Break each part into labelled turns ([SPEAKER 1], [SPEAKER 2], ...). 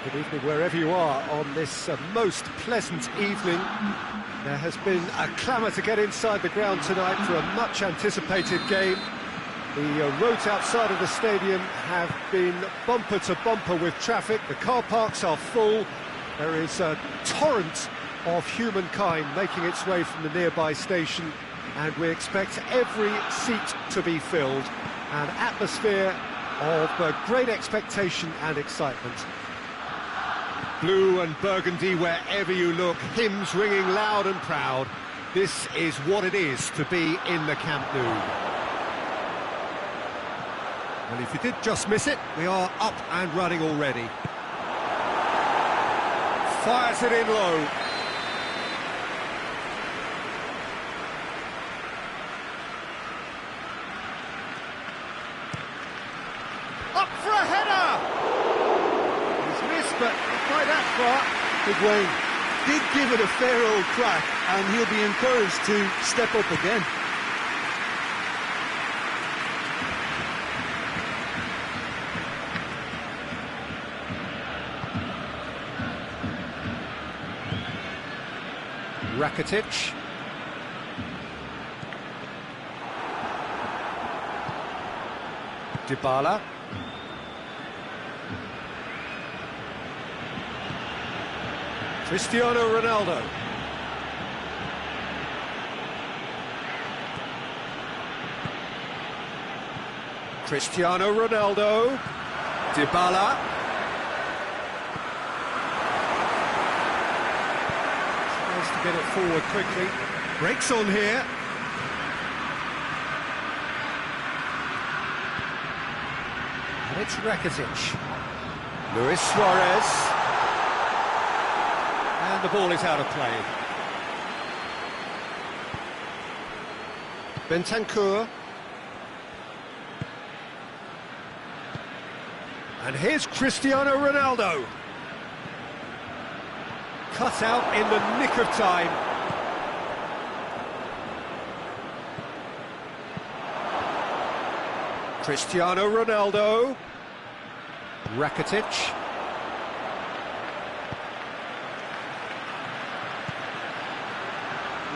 [SPEAKER 1] Good evening wherever you are on this most pleasant evening. There has been a clamour to get inside the ground tonight for a much anticipated game. The roads outside of the stadium have been bumper to bumper with traffic. The car parks are full. There is a torrent of humankind making its way from the nearby station, and we expect every seat to be filled. An atmosphere of great expectation and excitement. Blue and burgundy wherever you look, hymns ringing loud and proud. This is what it is to be in the Camp Nou. Well, if you did just miss it, we are up and running already. Fires it in low. Up for a header! He's missed, but not quite that far.
[SPEAKER 2] Big Wayne did give it a fair old crack, and he'll be encouraged to step up again.
[SPEAKER 1] Rakitic. Dybala. Cristiano Ronaldo. Cristiano Ronaldo. Dybala. Tries to get it forward quickly. Breaks on here. And it's Rakitic. Luis Suarez. And the ball is out of play. Bentancur. And here's Cristiano Ronaldo. Cut out in the nick of time. Cristiano Ronaldo. Rakitic.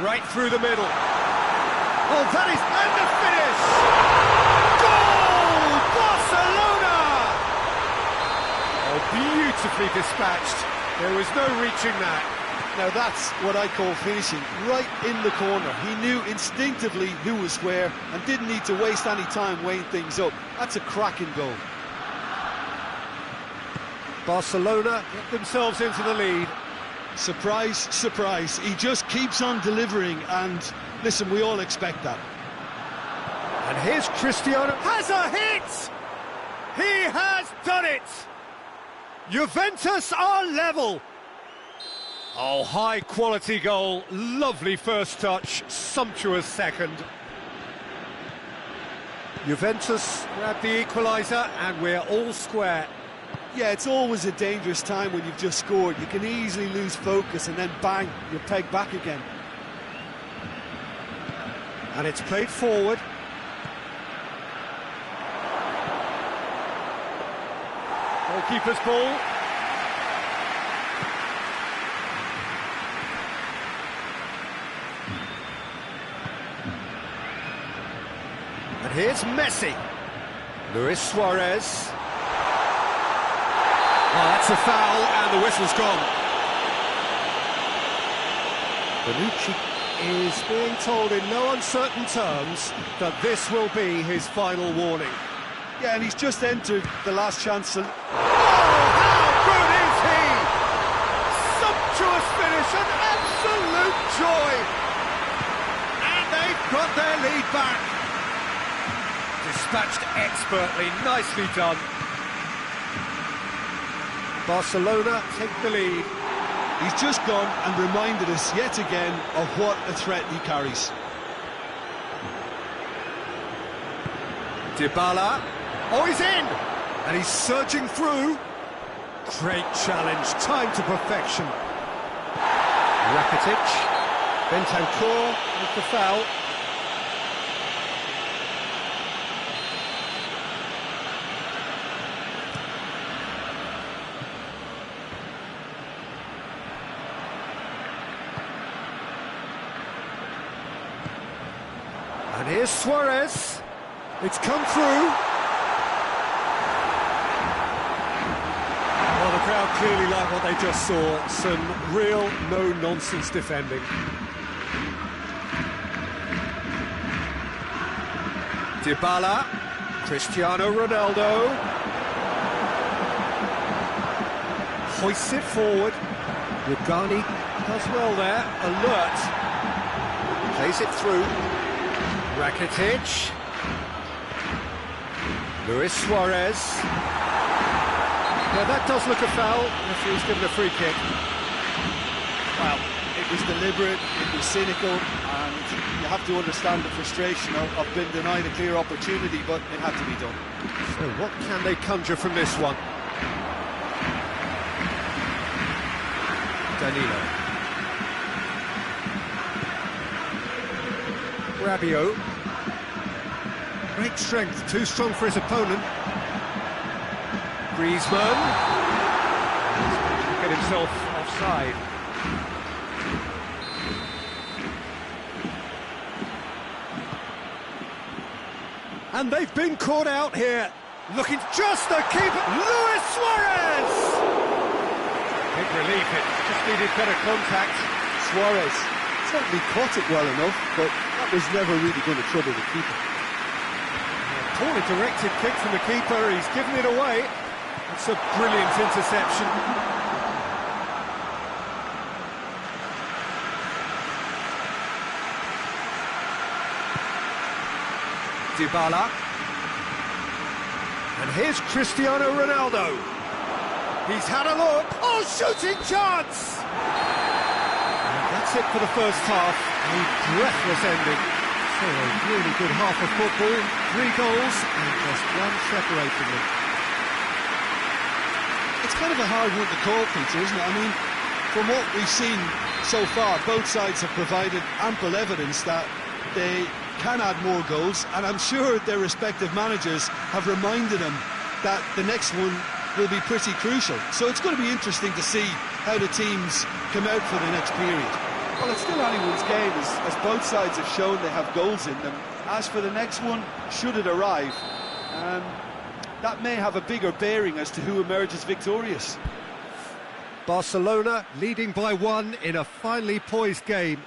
[SPEAKER 1] Right through the middle. Oh, that is... and the finish! Goal! Barcelona! Oh, beautifully dispatched. There was no reaching that.
[SPEAKER 2] Now that's what I call finishing, right in the corner. He knew instinctively who was where and didn't need to waste any time weighing things up. That's a cracking goal.
[SPEAKER 1] Barcelona get themselves into the lead.
[SPEAKER 2] Surprise, surprise. He just keeps on delivering, and listen, we all expect that.
[SPEAKER 1] And here's Cristiano. Has a hit! He has done it! Juventus are level. Oh, high quality goal, lovely first touch, sumptuous second. Juventus grab the equaliser and we're all square.
[SPEAKER 2] Yeah, it's always a dangerous time when you've just scored. You can easily lose focus and then bang, you're pegged back again.
[SPEAKER 1] And it's played forward. Goalkeeper's ball. And here's Messi. Luis Suarez. Oh, that's a foul, and the whistle's gone. Bonucci is being told in no uncertain terms that this will be his final warning.
[SPEAKER 2] Yeah, and he's just entered the last chance.
[SPEAKER 1] Oh, how good is he! Sumptuous finish, an absolute joy! And they've got their lead back. Dispatched expertly, nicely done. Barcelona take the lead.
[SPEAKER 2] He's just gone and reminded us yet again of what a threat he carries.
[SPEAKER 1] Dybala. Oh, he's in! And he's surging through. Great challenge, time to perfection. Rakitic. Bentancur with the foul. And here's Suarez. It's come through. Well, the crowd clearly like what they just saw. Some real no-nonsense defending. Dybala, Cristiano Ronaldo. Hoists it forward. Rugani does well there. Alert. Plays it through. Rakitic. Luis Suarez. Yeah, that does look a foul. Referee's given a free kick.
[SPEAKER 2] Well, it was deliberate, it was cynical, and you have to understand the frustration of being denied a clear opportunity, but it had to be done.
[SPEAKER 1] So what can they conjure from this one? Danilo. Rabiot. Great strength, too strong for his opponent. Griezmann. Get himself offside. And they've been caught out here. Looking just the keeper, Luis Suarez! Big relief, it just needed better contact.
[SPEAKER 2] Suarez certainly caught it well enough, but that was never really going to trouble the keeper.
[SPEAKER 1] Poorly directed kick from the keeper, he's given it away. It's a brilliant interception. Dybala. And here's Cristiano Ronaldo. He's had a look. Oh, shooting chance! And that's it for the first half. A breathless ending. So a really good half of football. 3 goals and just one separating them.
[SPEAKER 2] It's kind of a hard one to call, Peter, isn't it? I mean, from what we've seen so far, both sides have provided ample evidence that they can add more goals, and I'm sure their respective managers have reminded them that the next one will be pretty crucial. So it's going to be interesting to see how the teams come out for the next period. Well, it's still anyone's game, as both sides have shown they have goals in them. As for the next one, should it arrive, that may have a bigger bearing as to who emerges victorious.
[SPEAKER 1] Barcelona leading by 1 in a finely poised game.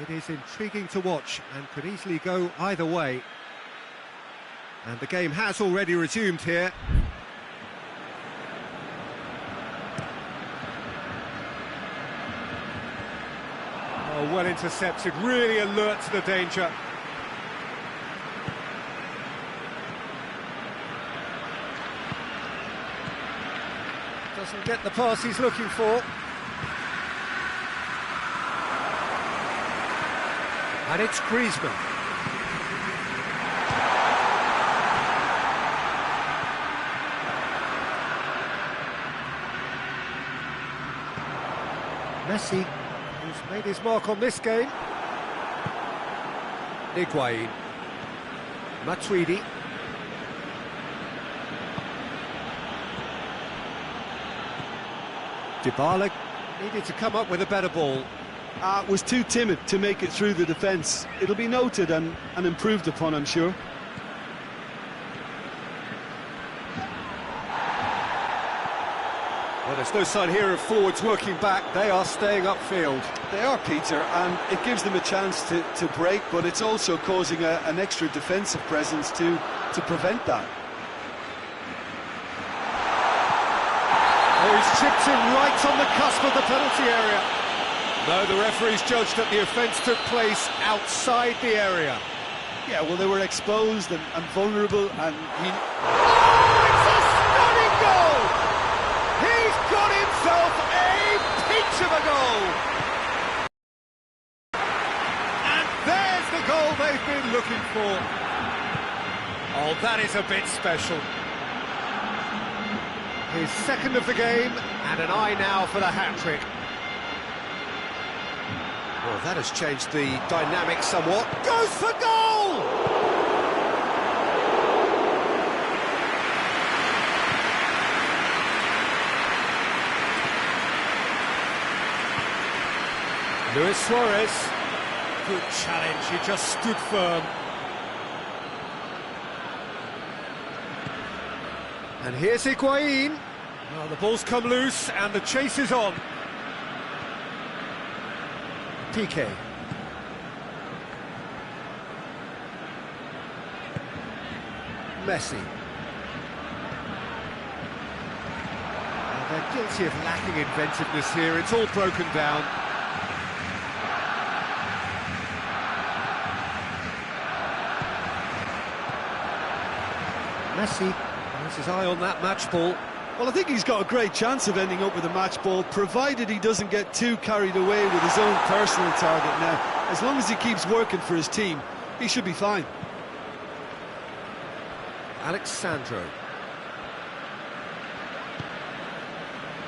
[SPEAKER 1] It is intriguing to watch and could easily go either way. And the game has already resumed here. Oh, well intercepted, really alert to the danger. Doesn't get the pass he's looking for. And it's Griezmann. Messi, who's made his mark on this game. Higuain. Matuidi. Dybala needed to come up with a better ball.
[SPEAKER 2] Was too timid to make it through the defence. It'll be noted and improved upon, I'm sure.
[SPEAKER 1] Well, there's no sign here of forwards working back. They are staying upfield.
[SPEAKER 2] They are, Peter, and it gives them a chance to break, but it's also causing an extra defensive presence to prevent that.
[SPEAKER 1] Oh, he's chipped in right on the cusp of the penalty area. No, the referee's judged that the offence took place outside the area.
[SPEAKER 2] Yeah, well, they were exposed and vulnerable, and he...
[SPEAKER 1] Oh, it's a stunning goal! He's got himself a peach of a goal! And there's the goal they've been looking for. Oh, that is a bit special. His second of the game, and an eye now for the hat-trick. Well, that has changed the dynamic somewhat. Goes for goal! Luis Suarez. Good challenge, he just stood firm. And here's Higuain. Well, the ball's come loose and the chase is on. Piqué. Messi. Well, they're guilty of lacking inventiveness here. It's all broken down. Messi has his eye on that match ball.
[SPEAKER 2] Well, I think he's got a great chance of ending up with a match ball, provided he doesn't get too carried away with his own personal target now. As long as he keeps working for his team, he should be fine.
[SPEAKER 1] Alexandro.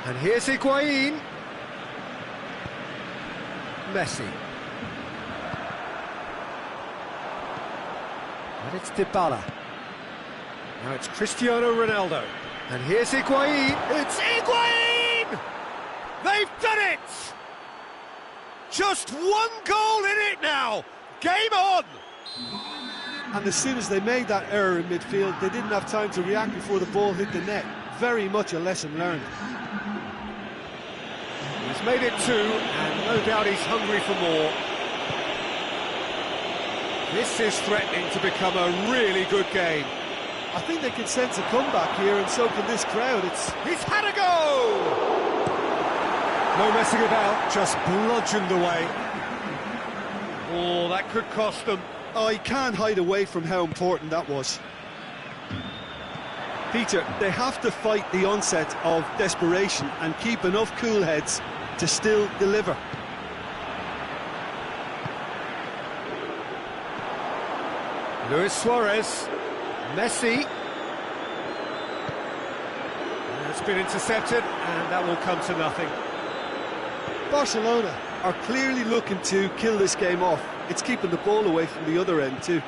[SPEAKER 1] And here's Higuain. Messi. And it's Dybala. Now it's Cristiano Ronaldo. And here's Higuain. It's Higuain! They've done it! Just one goal in it now. Game on!
[SPEAKER 2] And as soon as they made that error in midfield, they didn't have time to react before the ball hit the net. Very much a lesson learned.
[SPEAKER 1] He's made it 2, and no doubt he's hungry for more. This is threatening to become a really good game.
[SPEAKER 2] I think they can sense a comeback here, and so can this crowd.
[SPEAKER 1] He's had a go! No messing about, just bludgeoned away. Oh, that could cost them.
[SPEAKER 2] Oh, he can't hide away from how important that was. Peter, they have to fight the onset of desperation and keep enough cool heads to still deliver.
[SPEAKER 1] Luis Suarez, Messi. It's been intercepted, and that will come to nothing.
[SPEAKER 2] Barcelona are clearly looking to kill this game off. It's keeping the ball away from the other end too.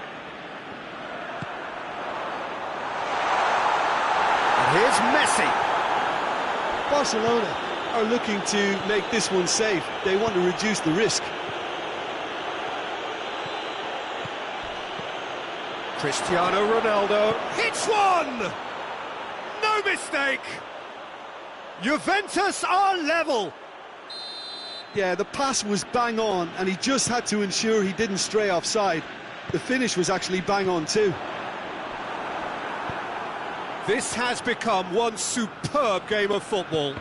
[SPEAKER 1] And here's Messi.
[SPEAKER 2] Barcelona are looking to make this one safe. They want to reduce the risk.
[SPEAKER 1] Cristiano Ronaldo hits one! No mistake! Juventus are level!
[SPEAKER 2] Yeah, the pass was bang on, and he just had to ensure he didn't stray offside. The finish was actually bang on too.
[SPEAKER 1] This has become one superb game of football.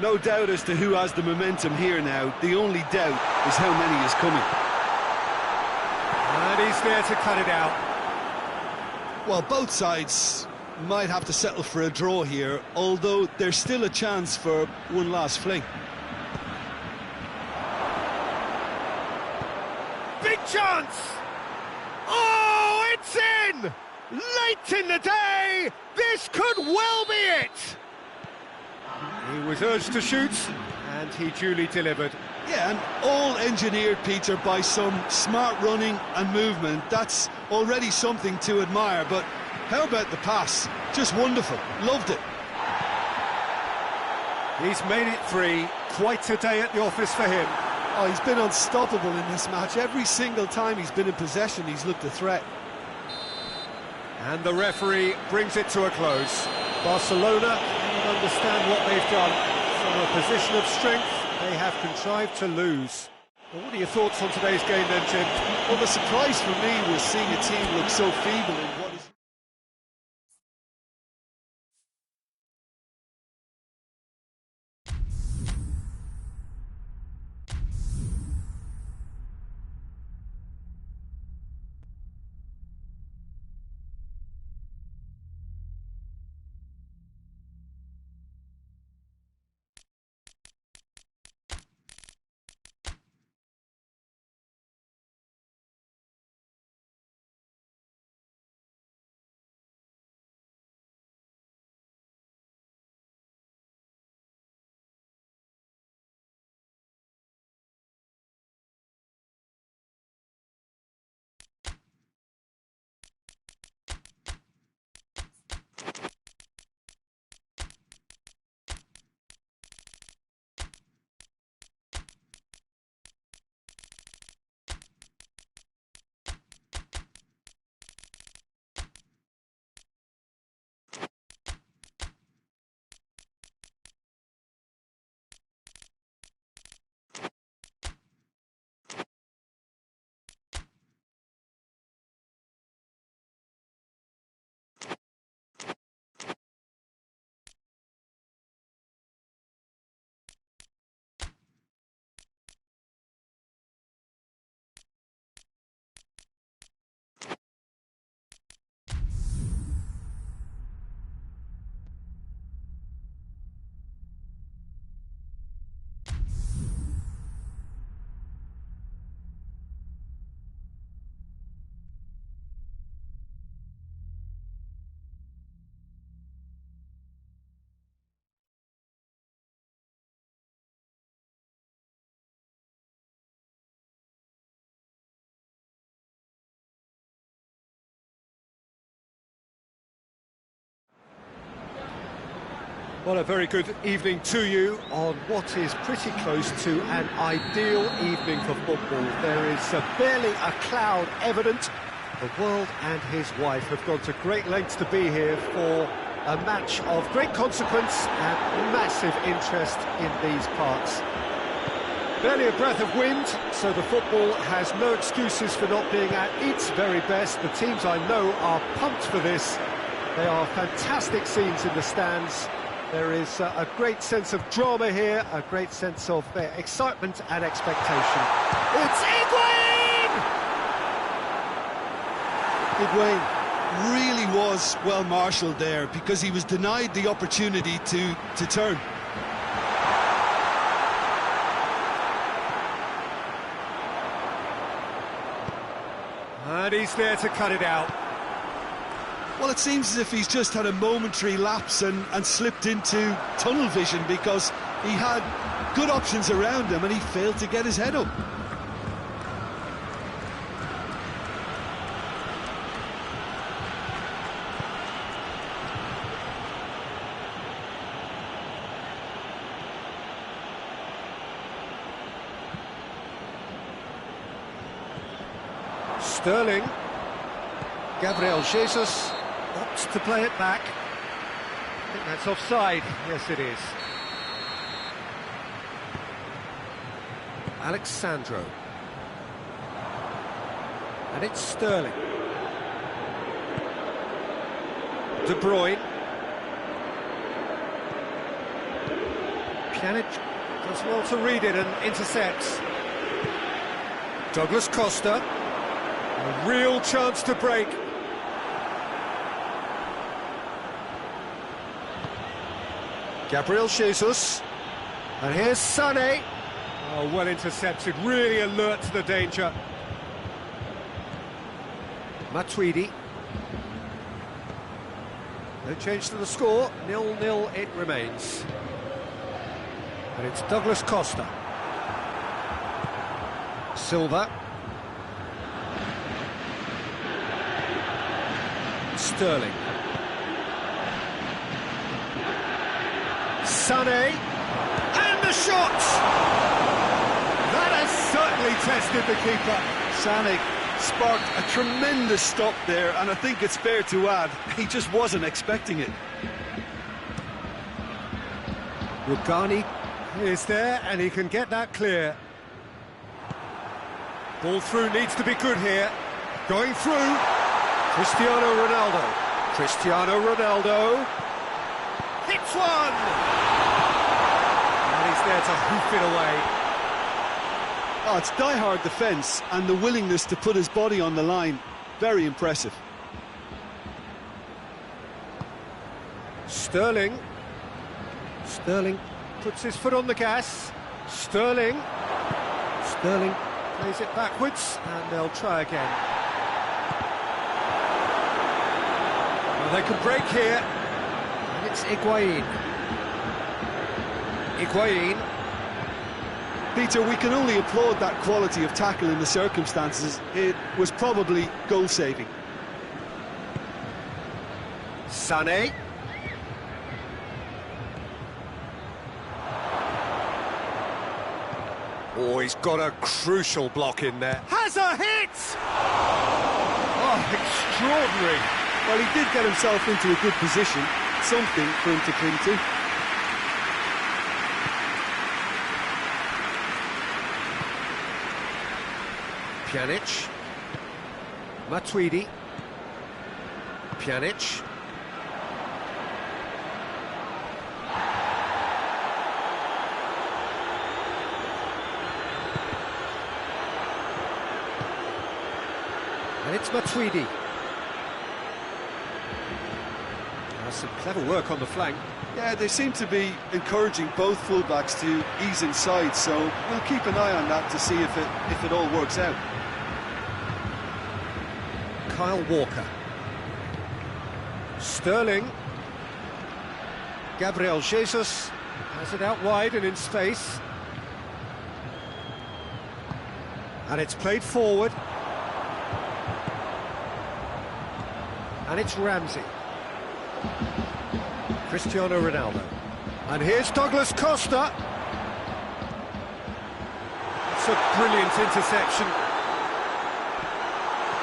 [SPEAKER 2] No doubt as to who has the momentum here now. The only doubt is how many is coming.
[SPEAKER 1] And he's there to cut it out.
[SPEAKER 2] Well, both sides might have to settle for a draw here, although there's still a chance for one last fling.
[SPEAKER 1] Big chance! Oh, it's in! Late in the day, this could well be it! He was urged to shoot, and he duly delivered.
[SPEAKER 2] Yeah, and all engineered, Peter, by some smart running and movement. That's already something to admire, but how about the pass? Just wonderful. Loved it.
[SPEAKER 1] He's made it 3. Quite a day at the office for him.
[SPEAKER 2] Oh, he's been unstoppable in this match. Every single time he's been in possession, he's looked a threat.
[SPEAKER 1] And the referee brings it to a close. Barcelona cannot understand what they've done. From a position of strength, they have contrived to lose. Well, what are your thoughts on today's game then, Jim?
[SPEAKER 2] Well, the surprise for me was seeing a team look so feeble in what is...
[SPEAKER 1] Well, a very good evening to you on what is pretty close to an ideal evening for football. There is barely a cloud evident. The world and his wife have gone to great lengths to be here for a match of great consequence and massive interest in these parts. Barely a breath of wind, so the football has no excuses for not being at its very best. The teams I know are pumped for this. They are fantastic scenes in the stands. There is a great sense of drama here, a great sense of excitement and expectation. It's Higuain!
[SPEAKER 2] Higuain really was well marshalled there because he was denied the opportunity to turn.
[SPEAKER 1] And he's there to cut it out.
[SPEAKER 2] Well, it seems as if he's just had a momentary lapse and slipped into tunnel vision because he had good options around him and he failed to get his head up.
[SPEAKER 1] Sterling. Gabriel Jesus opts to play it back. I think that's offside. Yes, it is. Alexandro. And it's Sterling. De Bruyne. Pjanic does well to read it and intercepts. Douglas Costa. A real chance to break. Gabriel Jesus, and here's Sané. Oh, well intercepted, really alert to the danger. Matuidi. No change to the score, 0-0 it remains. And it's Douglas Costa. Silva. Sterling. Sané, and the shot! That has certainly tested the keeper.
[SPEAKER 2] Sané sparked a tremendous stop there, and I think it's fair to add, he just wasn't expecting it.
[SPEAKER 1] Rugani is there, and he can get that clear. Ball through needs to be good here. Going through. Cristiano Ronaldo. Cristiano Ronaldo. Hits one! And he's there to hoof it away.
[SPEAKER 2] Oh, it's die-hard defence and the willingness to put his body on the line. Very impressive.
[SPEAKER 1] Sterling. Sterling puts his foot on the gas. Sterling. Sterling plays it backwards, and they'll try again. Well, they can break here. And it's Higuain. Higuain.
[SPEAKER 2] Peter, we can only applaud that quality of tackle in the circumstances. It was probably goal-saving.
[SPEAKER 1] Sané. Oh, he's got a crucial block in there. Has a hit! Oh, extraordinary.
[SPEAKER 2] Well, he did get himself into a good position. Something for him to cling to.
[SPEAKER 1] Pjanic. Matuidi. Pjanic. And it's Matuidi. Some clever work on the flank.
[SPEAKER 2] Yeah, they seem to be encouraging both fullbacks to ease inside, so we'll keep an eye on that to see if it all works out.
[SPEAKER 1] Kyle Walker. Sterling. Gabriel Jesus has it out wide and in space. And it's played forward. And it's Ramsey. Cristiano Ronaldo. And here's Douglas Costa. It's a brilliant interception.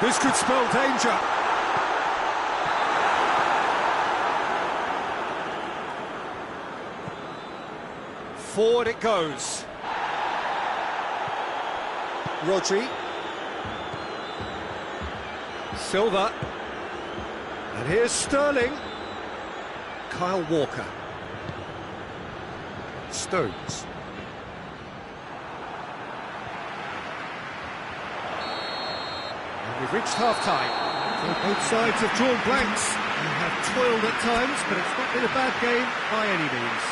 [SPEAKER 1] This could spell danger. Forward it goes. Rodri. Silva. And here's Sterling. Kyle Walker. Stones. And we've reached half-time.
[SPEAKER 3] So both sides have drawn blanks and have toiled at times, but it's not been a bad game by any means.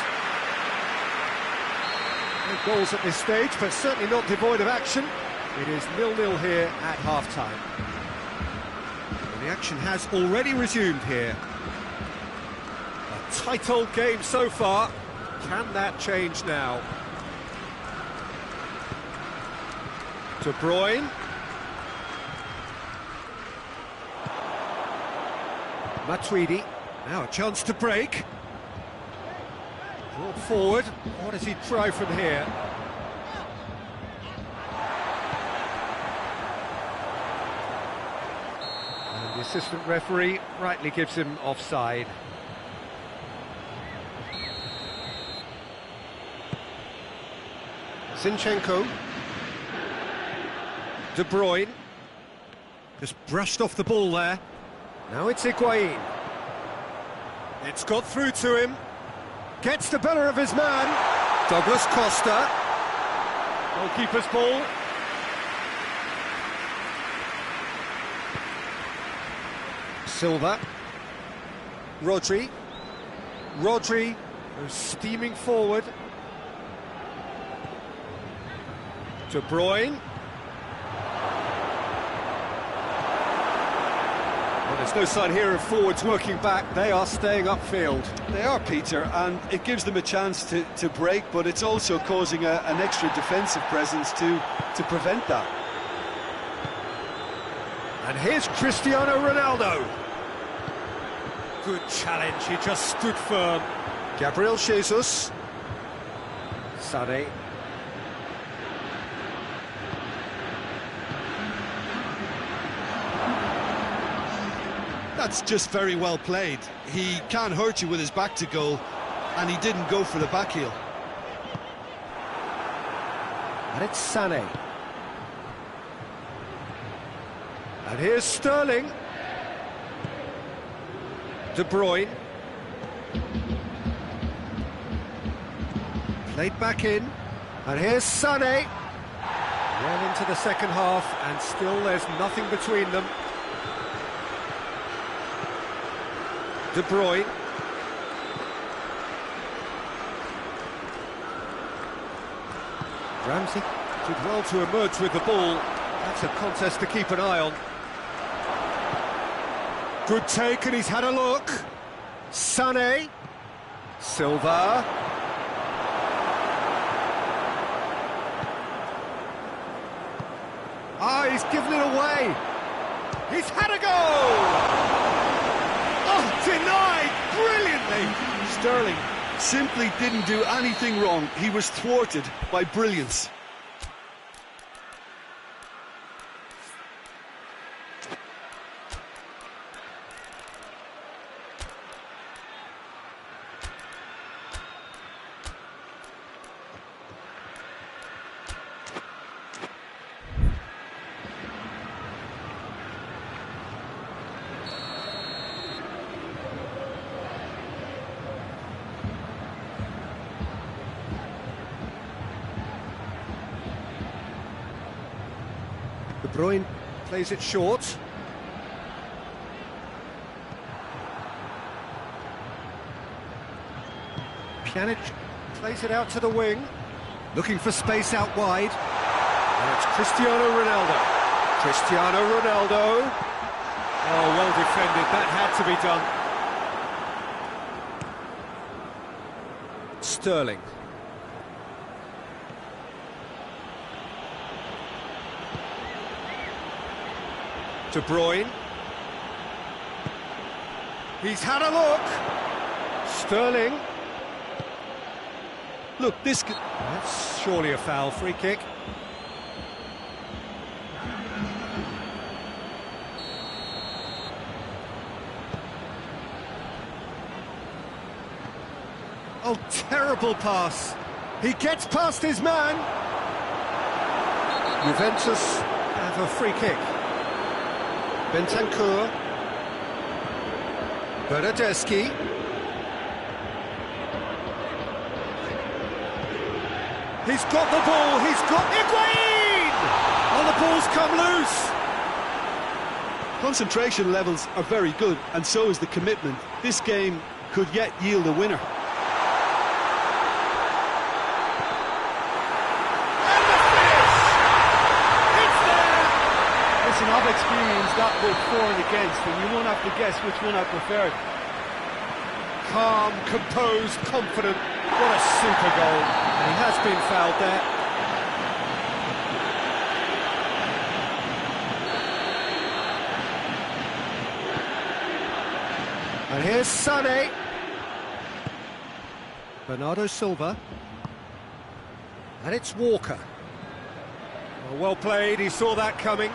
[SPEAKER 1] No goals at this stage, but certainly not devoid of action. It is 0-0 here at half-time. And the action has already resumed here. A tight old game so far. Can that change now? De Bruyne. Matuidi. Now a chance to break. Brought forward. What does he try from here? And the assistant referee rightly gives him offside. Zinchenko. De Bruyne. Just brushed off the ball there. Now it's Higuain. It's got through to him. Gets the better of his man. Douglas Costa. Goalkeeper's ball. Silva. Rodri. Rodri goes steaming forward. De Bruyne. Well, there's no sign here of forwards working back. They are staying upfield.
[SPEAKER 2] They are, Peter, and it gives them a chance to break, but it's also causing an extra defensive presence to prevent that.
[SPEAKER 1] And here's Cristiano Ronaldo. Good challenge, he just stood firm. Gabriel Jesus. Sané.
[SPEAKER 2] That's just very well played. He can't hurt you with his back to goal, and he didn't go for the back heel.
[SPEAKER 1] And it's Sané. And here's Sterling. De Bruyne. Played back in. And here's Sané. Well into the second half, and still there's nothing between them. De Bruyne. Ramsey did well to emerge with the ball. That's a contest to keep an eye on. Good take, and he's had a look. Sané. Silva. Ah, he's given it away. He's had a goal! Oh, denied brilliantly!
[SPEAKER 2] Sterling simply didn't do anything wrong. He was thwarted by brilliance.
[SPEAKER 1] De Bruyne plays it short. Pjanic plays it out to the wing, looking for space out wide. And it's Cristiano Ronaldo. Cristiano Ronaldo. Oh, well defended. That had to be done. Sterling. De Bruyne. He's had a look. Sterling.
[SPEAKER 2] Look, this could...
[SPEAKER 1] That's surely a foul, free kick. Oh, terrible pass. He gets past his man. Juventus have a free kick. Bentancur. Bernardeschi. He's got the ball, he's got Higuain! Oh, the ball's come loose!
[SPEAKER 2] Concentration levels are very good, and so is the commitment. This game could yet yield a winner.
[SPEAKER 3] Listen, I've experienced that both for and against, and you won't have to guess which one I preferred.
[SPEAKER 1] Calm, composed, confident. What a super goal. And he has been fouled there. And here's Sané. Bernardo Silva. And it's Walker. Well played, he saw that coming.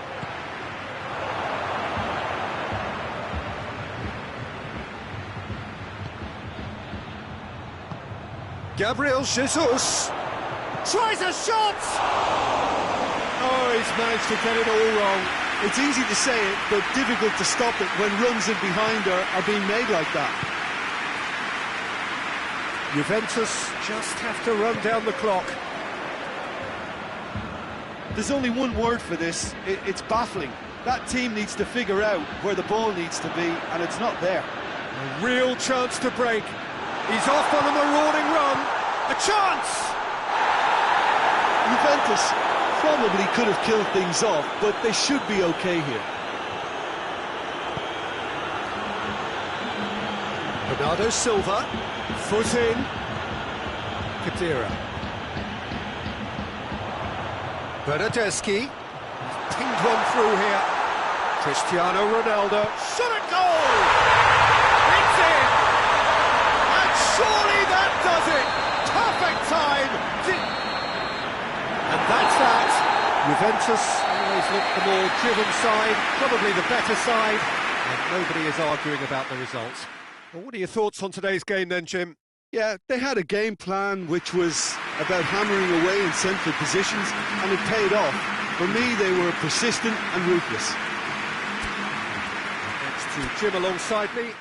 [SPEAKER 1] Gabriel Jesus tries a shot! Oh, he's managed to get it all wrong.
[SPEAKER 2] It's easy to say it, but difficult to stop it when runs in behind are being made like that.
[SPEAKER 1] Juventus just have to run down the clock.
[SPEAKER 2] There's only one word for this, it's baffling. That team needs to figure out where the ball needs to be, and it's not there.
[SPEAKER 1] A real chance to break. He's off on a marauding run. A chance!
[SPEAKER 2] Juventus probably could have killed things off, but they should be okay here.
[SPEAKER 1] Bernardo Silva, foot in. Kadira. Bernardeschi. Pinged one through here. Cristiano Ronaldo. Shot at goal! It's in! And surely that does it! Perfect time! And that's that. Juventus always look the more driven side, probably the better side, and nobody is arguing about the results. Well, what are your thoughts on today's game then, Jim?
[SPEAKER 2] Yeah, they had a game plan which was about hammering away in central positions, and it paid off. For me, they were persistent and ruthless.
[SPEAKER 1] Next to Jim alongside me.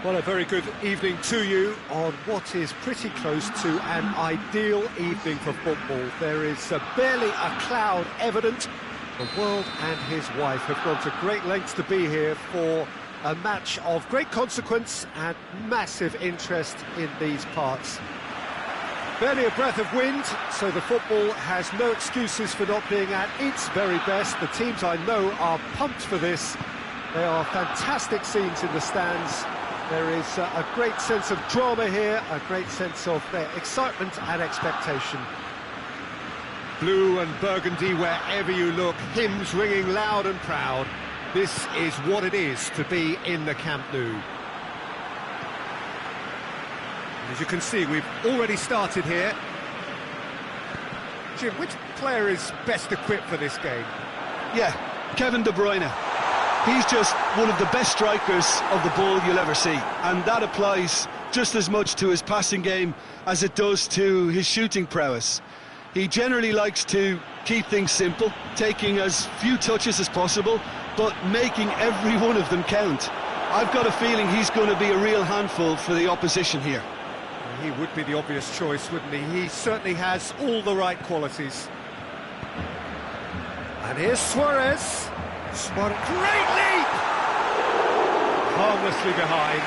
[SPEAKER 1] Well, a very good evening to you on what is pretty close to an ideal evening for football. There is barely a cloud evident. The world and his wife have gone to great lengths to be here for a match of great consequence and massive interest in these parts. Barely a breath of wind, so the football has no excuses for not being at its very best. The teams I know are pumped for this. There are fantastic scenes in the stands. There is a great sense of drama here, a great sense of excitement and expectation. Blue and burgundy wherever you look, hymns ringing loud and proud. This is what it is to be in the Camp Nou. As you can see, we've already started here. Jim, which player is best equipped for this game?
[SPEAKER 2] Yeah, Kevin De Bruyne. He's just one of the best strikers of the ball you'll ever see, and that applies just as much to his passing game as it does to his shooting prowess. He generally likes to keep things simple, taking as few touches as possible, but making every one of them count. I've got a feeling he's going to be a real handful for the opposition here.
[SPEAKER 1] He would be the obvious choice, wouldn't he? He certainly has all the right qualities. And here's Suarez. Great leap! Harmlessly behind.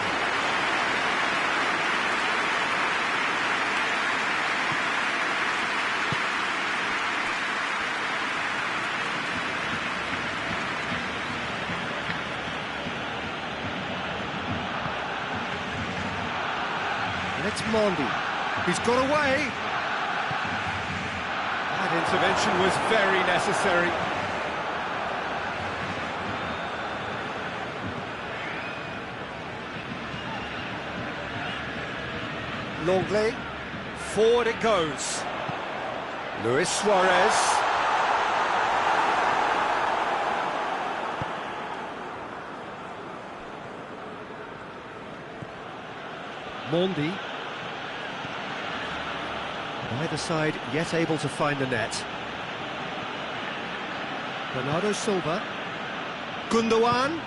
[SPEAKER 1] And it's Mondi. He's got away. That intervention was very necessary. Longley, forward it goes. Luis Suarez. Mondi. Neither side yet able to find the net. Bernardo Silva. Gundogan.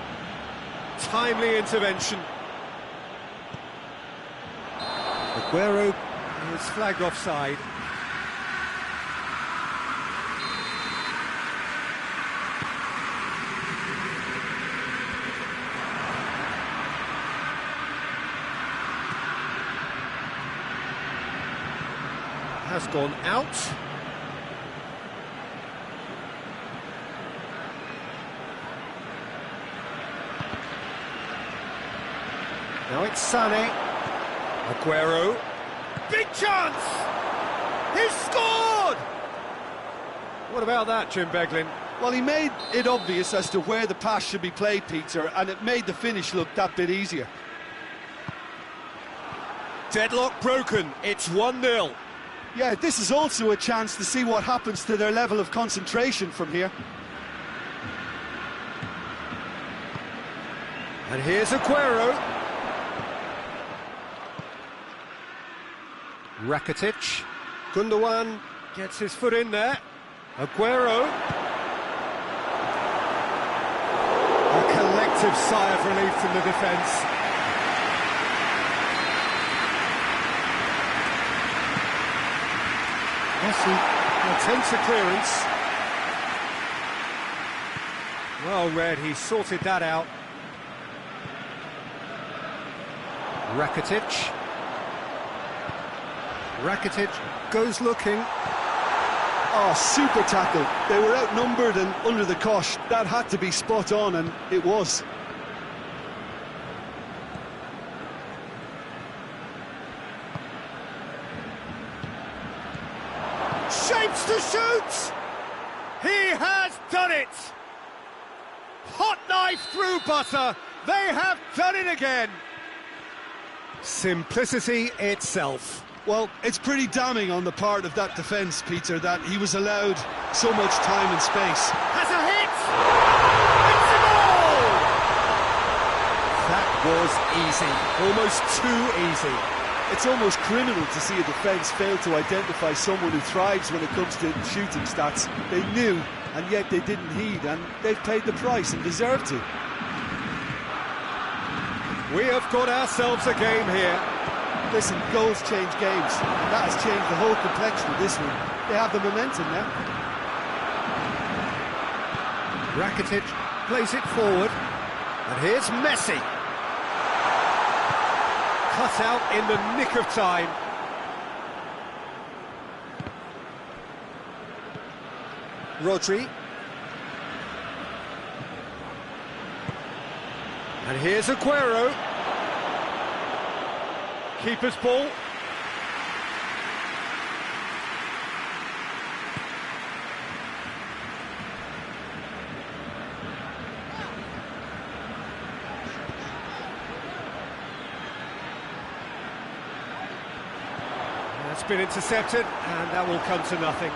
[SPEAKER 1] Timely intervention. Aguero is flagged offside. Has gone out. Now it's Sané. Aguero, big chance! He's scored! What about that, Jim Beglin?
[SPEAKER 2] Well, he made it obvious as to where the pass should be played, Peter, and it made the finish look that bit easier.
[SPEAKER 1] Deadlock broken, it's 1-0.
[SPEAKER 2] Yeah, this is also a chance to see what happens to their level of concentration from here.
[SPEAKER 1] And here's Aguero. Rakitic. Gundogan gets his foot in there. Aguero. A collective sigh of relief from the defence. Messi attempts a clearance. Well read, he sorted that out. Rakitic. Rakitic goes looking.
[SPEAKER 2] Oh, super tackle. They were outnumbered and under the cosh. That had to be spot on, and it was.
[SPEAKER 1] Shapes to shoot! He has done it! Hot knife through butter. They have done it again. Simplicity itself.
[SPEAKER 2] Well, it's pretty damning on the part of that defence, Peter, that he was allowed so much time and space.
[SPEAKER 1] Has a hit! It's a goal! That was easy, almost too easy.
[SPEAKER 2] It's almost criminal to see a defence fail to identify someone who thrives when it comes to shooting stats. They knew, and yet they didn't heed, and they've paid the price and deserve to.
[SPEAKER 1] We have got ourselves a game here.
[SPEAKER 2] Listen, goals change games. That has changed the whole complexion of this one. They have the momentum now.
[SPEAKER 1] Rakitic plays it forward. And here's Messi. Cut out in the nick of time. Rodri. And here's Aguero. Keeper's ball. That's been intercepted, and that will come to nothing.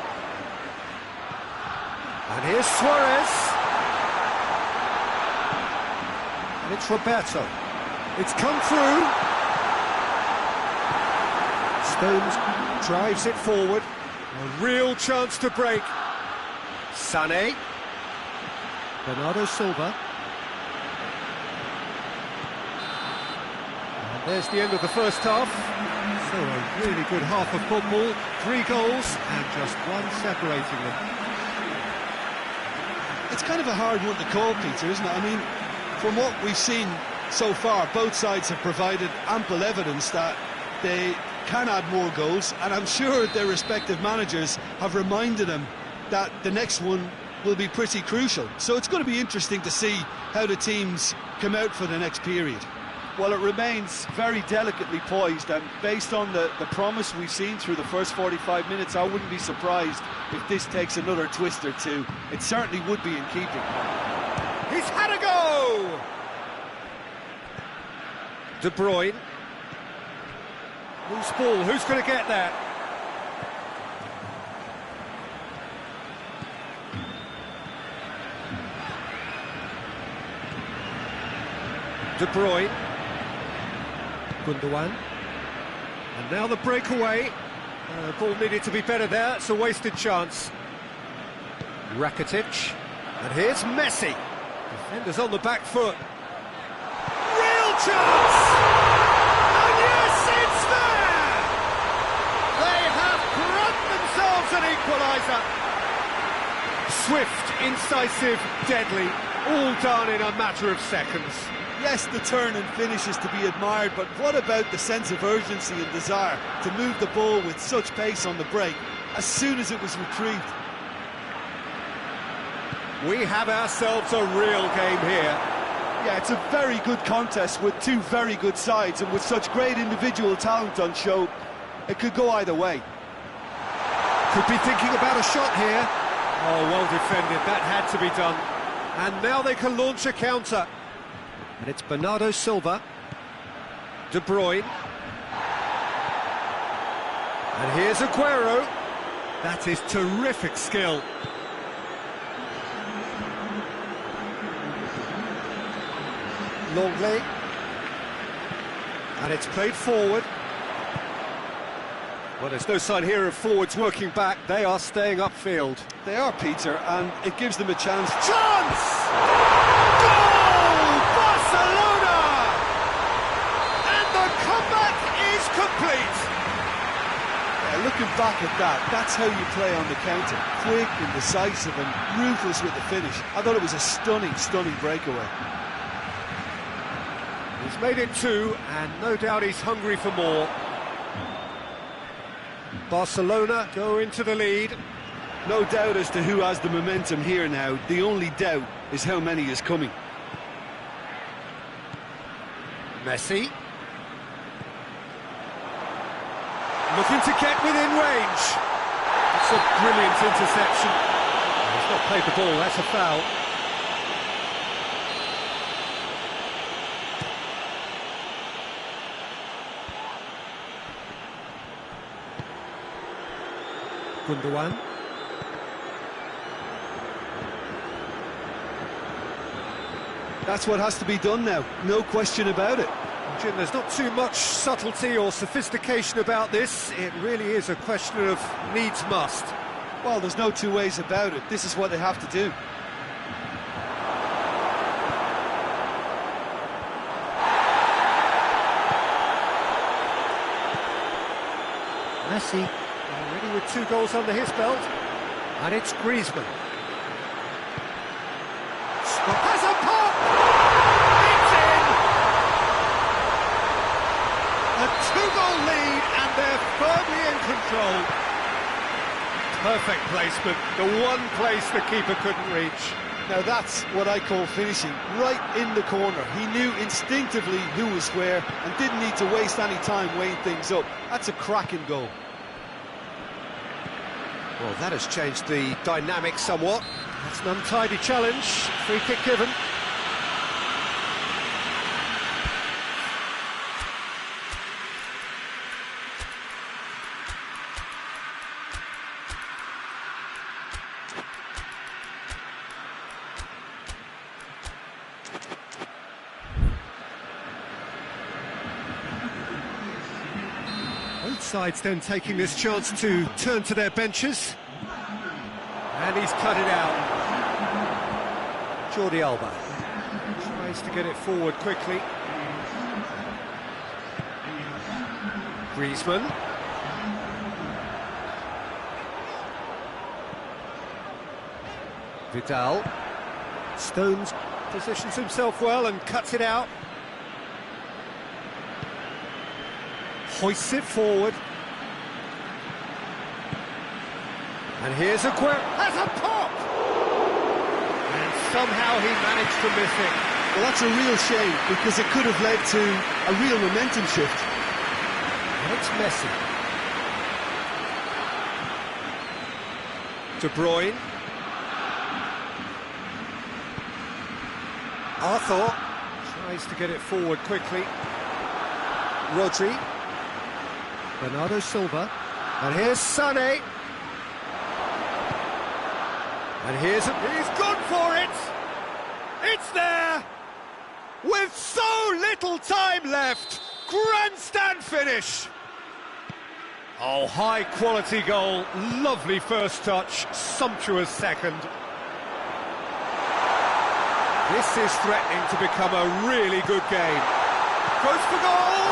[SPEAKER 1] And here's Suarez. And it's Roberto. It's come through. Stones drives it forward. A real chance to break. Sané. Bernardo Silva. And there's the end of the first half. So a really good half of football. 3 goals and just one separating them.
[SPEAKER 2] It's kind of a hard one to call, Peter, isn't it? I mean, from what we've seen so far, both sides have provided ample evidence that they can add more goals, and I'm sure their respective managers have reminded them that the next one will be pretty crucial. So it's going to be interesting to see how the teams come out for the next period.
[SPEAKER 4] Well, it remains very delicately poised, and based on the promise we've seen through the first 45 minutes, I wouldn't be surprised if this takes another twist or two. It certainly would be in keeping.
[SPEAKER 1] He's had a go! De Bruyne. Loose ball, who's going to get that? De Bruyne. Gundogan. And now the breakaway. Ball needed to be better there, it's a wasted chance. Rakitic. And here's Messi. Defenders on the back foot. Real chance! And yes, it's there! They have grabbed themselves an equaliser. Swift, incisive, deadly, all done in a matter of seconds.
[SPEAKER 2] Yes, the turn and finish is to be admired, but what about the sense of urgency and desire to move the ball with such pace on the break as soon as it was retrieved?
[SPEAKER 1] We have ourselves a real game here.
[SPEAKER 4] Yeah, it's a very good contest with two very good sides, and with such great individual talent on show, it could go either way.
[SPEAKER 1] Could be thinking about a shot here. Oh, well defended, that had to be done. And now they can launch a counter. And it's Bernardo Silva. De Bruyne. And here's Aguero. That is terrific skill. Longley. And it's played forward. Well, there's no sign here of forwards working back. They are staying upfield.
[SPEAKER 4] They are, Peter, and it gives them a chance.
[SPEAKER 1] Chance! Goal! Barcelona! And the comeback is complete.
[SPEAKER 4] Yeah, looking back at that, that's how you play on the counter. Quick and decisive and ruthless with the finish. I thought it was a stunning, stunning breakaway.
[SPEAKER 1] He's made it 2, and no doubt he's hungry for more. Barcelona go into the lead.
[SPEAKER 4] No doubt as to who has the momentum here now. The only doubt is how many is coming.
[SPEAKER 1] Messi. Looking to get within range. It's a brilliant interception. He's not played the ball, that's a foul. Gundogan.
[SPEAKER 2] That's what has to be done now, no question about it.
[SPEAKER 1] Jim, there's not too much subtlety or sophistication about this. It really is a question of needs must.
[SPEAKER 2] Well, there's no two ways about it. This is what they have to do.
[SPEAKER 1] Messi already with 2 goals under his belt, and it's Griezmann. Has a pop! It's in! A 2-goal lead, and they're firmly in control. Perfect placement, the one place the keeper couldn't reach.
[SPEAKER 2] Now that's what I call finishing, right in the corner. He knew instinctively who was where and didn't need to waste any time weighing things up. That's a cracking goal.
[SPEAKER 1] Well, that has changed the dynamic somewhat. That's an untidy challenge, free kick given. Both sides then taking this chance to turn to their benches. And he's cut it out. Jordi Alba tries to get it forward quickly. Griezmann. Vidal. Stones positions himself well and cuts it out. Hoists it forward. And here's Aguero. Has a pop! And somehow he managed to miss it.
[SPEAKER 2] Well, that's a real shame, because it could have led to a real momentum shift.
[SPEAKER 1] And it's Messi. De Bruyne. Arthur tries to get it forward quickly. Rodri. Bernardo Silva. And here's Sané. And he's gone for it! It's there! With so little time left! Grandstand finish! Oh, high-quality goal, lovely first touch, sumptuous second. This is threatening to become a really good game. Goes for goal!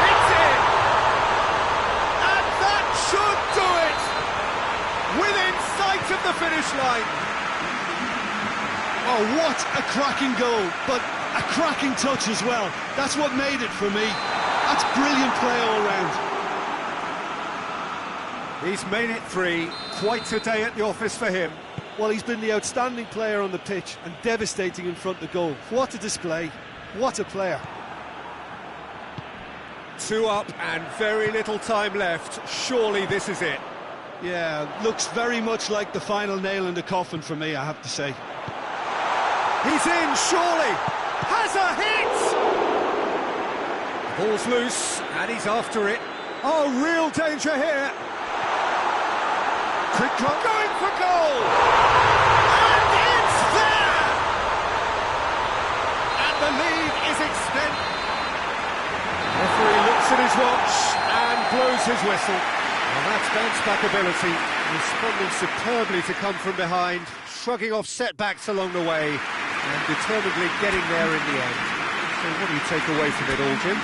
[SPEAKER 1] It's in! And that should do it! Within sight of the finish line.
[SPEAKER 2] Oh, what a cracking goal, but a cracking touch as well. That's what made it for me. That's brilliant play all round.
[SPEAKER 1] He's made it 3, quite a day at the office for him.
[SPEAKER 2] Well, he's been the outstanding player on the pitch and devastating in front of the goal. What a display, what a player.
[SPEAKER 1] 2 up and very little time left. Surely this is it.
[SPEAKER 2] Yeah, looks very much like the final nail in the coffin for me, I have to say.
[SPEAKER 1] He's in, surely! Has a hit! Ball's loose, and he's after it. Oh, real danger here! Quick clock going for goal! And it's there! And the lead is extended. Referee looks at his watch and blows his whistle. Well, that's bounce-back ability, responding superbly to come from behind, shrugging off setbacks along the way, and determinedly getting there in the end. So what do you take away from it all, Jim?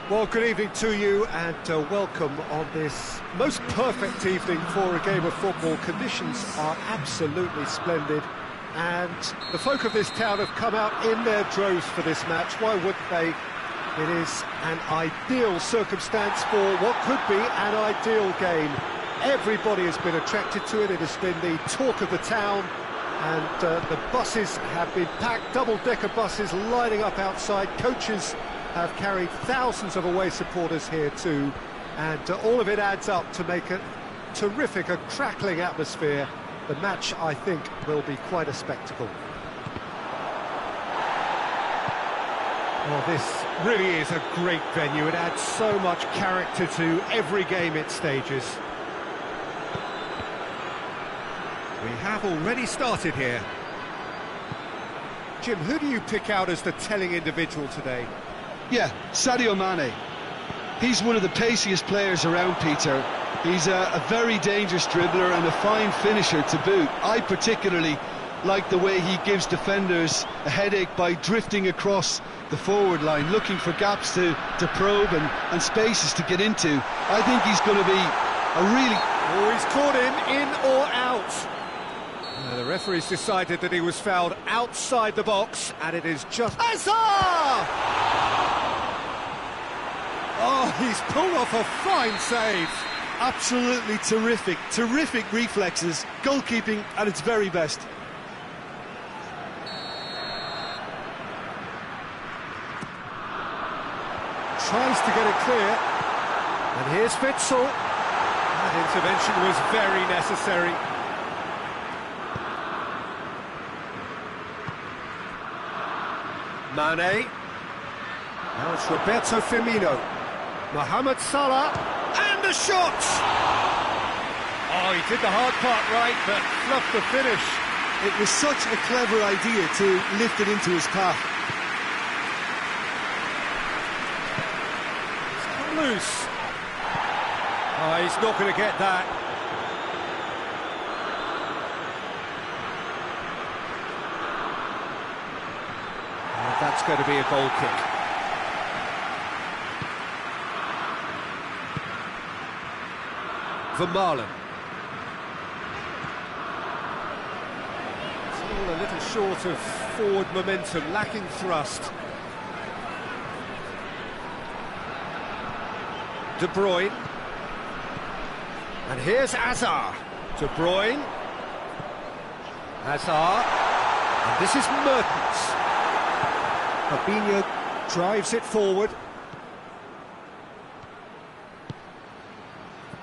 [SPEAKER 1] Well, good evening to you and welcome on this most perfect evening for a game of football. Conditions are absolutely splendid and the folk of this town have come out in their droves for this match. Why wouldn't they? It is an ideal circumstance for what could be an ideal game. Everybody has been attracted to it. It has been the talk of the town and the buses have been packed, double-decker buses lining up outside. Coaches have carried thousands of away supporters here too, and all of it adds up to make a terrific, a crackling atmosphere. The match, I think, will be quite a spectacle. Well, this really is a great venue. It adds so much character to every game it stages.
[SPEAKER 3] We have already started here.
[SPEAKER 1] Jim, who do you pick out as the telling individual today?
[SPEAKER 2] Yeah, Sadio Mane. He's one of the paciest players around, Peter. He's a very dangerous dribbler and a fine finisher to boot. I particularly like the way he gives defenders a headache by drifting across the forward line, looking for gaps to probe and spaces to get into. I think he's going to be a really...
[SPEAKER 1] Oh, he's caught him in or out. The referee's decided that he was fouled outside the box, and it is just... Hazard! Oh, he's pulled off a fine save.
[SPEAKER 2] Absolutely terrific reflexes, goalkeeping at its very best.
[SPEAKER 1] Tries to get it clear, and here's Witsel. That intervention was very necessary. Mane. Now it's Roberto Firmino. Mohamed Salah, and the shot! Oh, he did the hard part right, but fluffed the finish.
[SPEAKER 2] It was such a clever idea to lift it into his path.
[SPEAKER 1] It's come loose. Oh, he's not going to get that. And that's going to be a goal kick. Vermaelen. Still a little short of forward momentum, lacking thrust. De Bruyne. And here's Hazard. De Bruyne. Hazard. And this is Mertens. Fabinho drives it forward.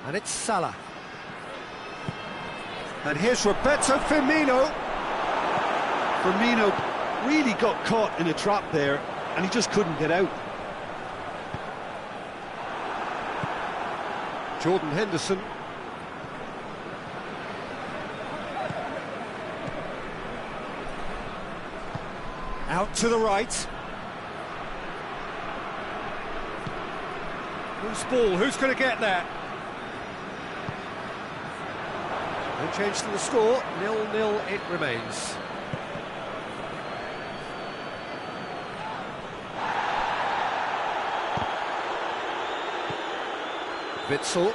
[SPEAKER 1] And it's Salah. And here's Roberto Firmino.
[SPEAKER 2] Firmino really got caught in a trap there, and he just couldn't get out.
[SPEAKER 1] Jordan Henderson. Out to the right. Whose ball? Who's going to get that? No change to the score, 0-0 it remains. Witsel.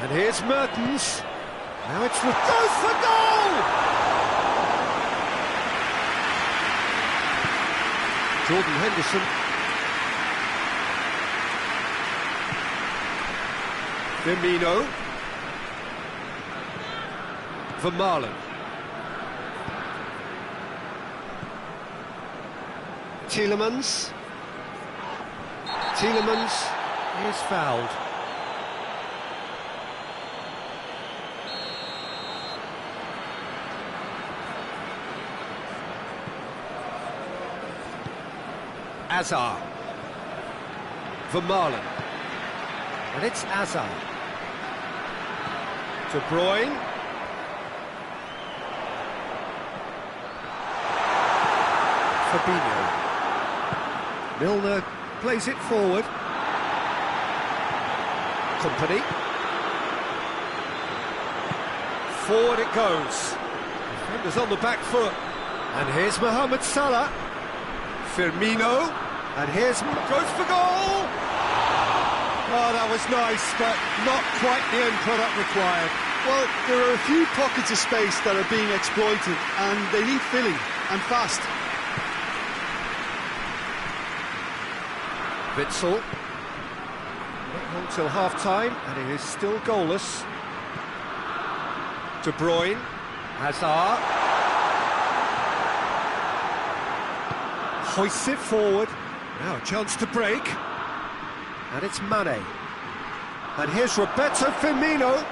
[SPEAKER 1] And here's Mertens. Now it's goes for goal! Jordan Henderson. Firmino. Vermaelen. Tielemans. Tielemans is fouled. Hazard. Vermaelen. And it's Hazard. De Bruyne. Fabinho. Milner plays it forward. Company. Forward it goes. Defenders on the back foot. And here's Mohamed Salah. Firmino. And here's... goes for goal! Oh, that was nice, but not quite the end product required.
[SPEAKER 2] Well, there are a few pockets of space that are being exploited, and they need filling, and fast.
[SPEAKER 1] Witsel. Not long till half-time, and it is still goalless. De Bruyne. Hazard. Hoists it forward. Now a chance to break. And it's Mane. And here's Roberto Firmino.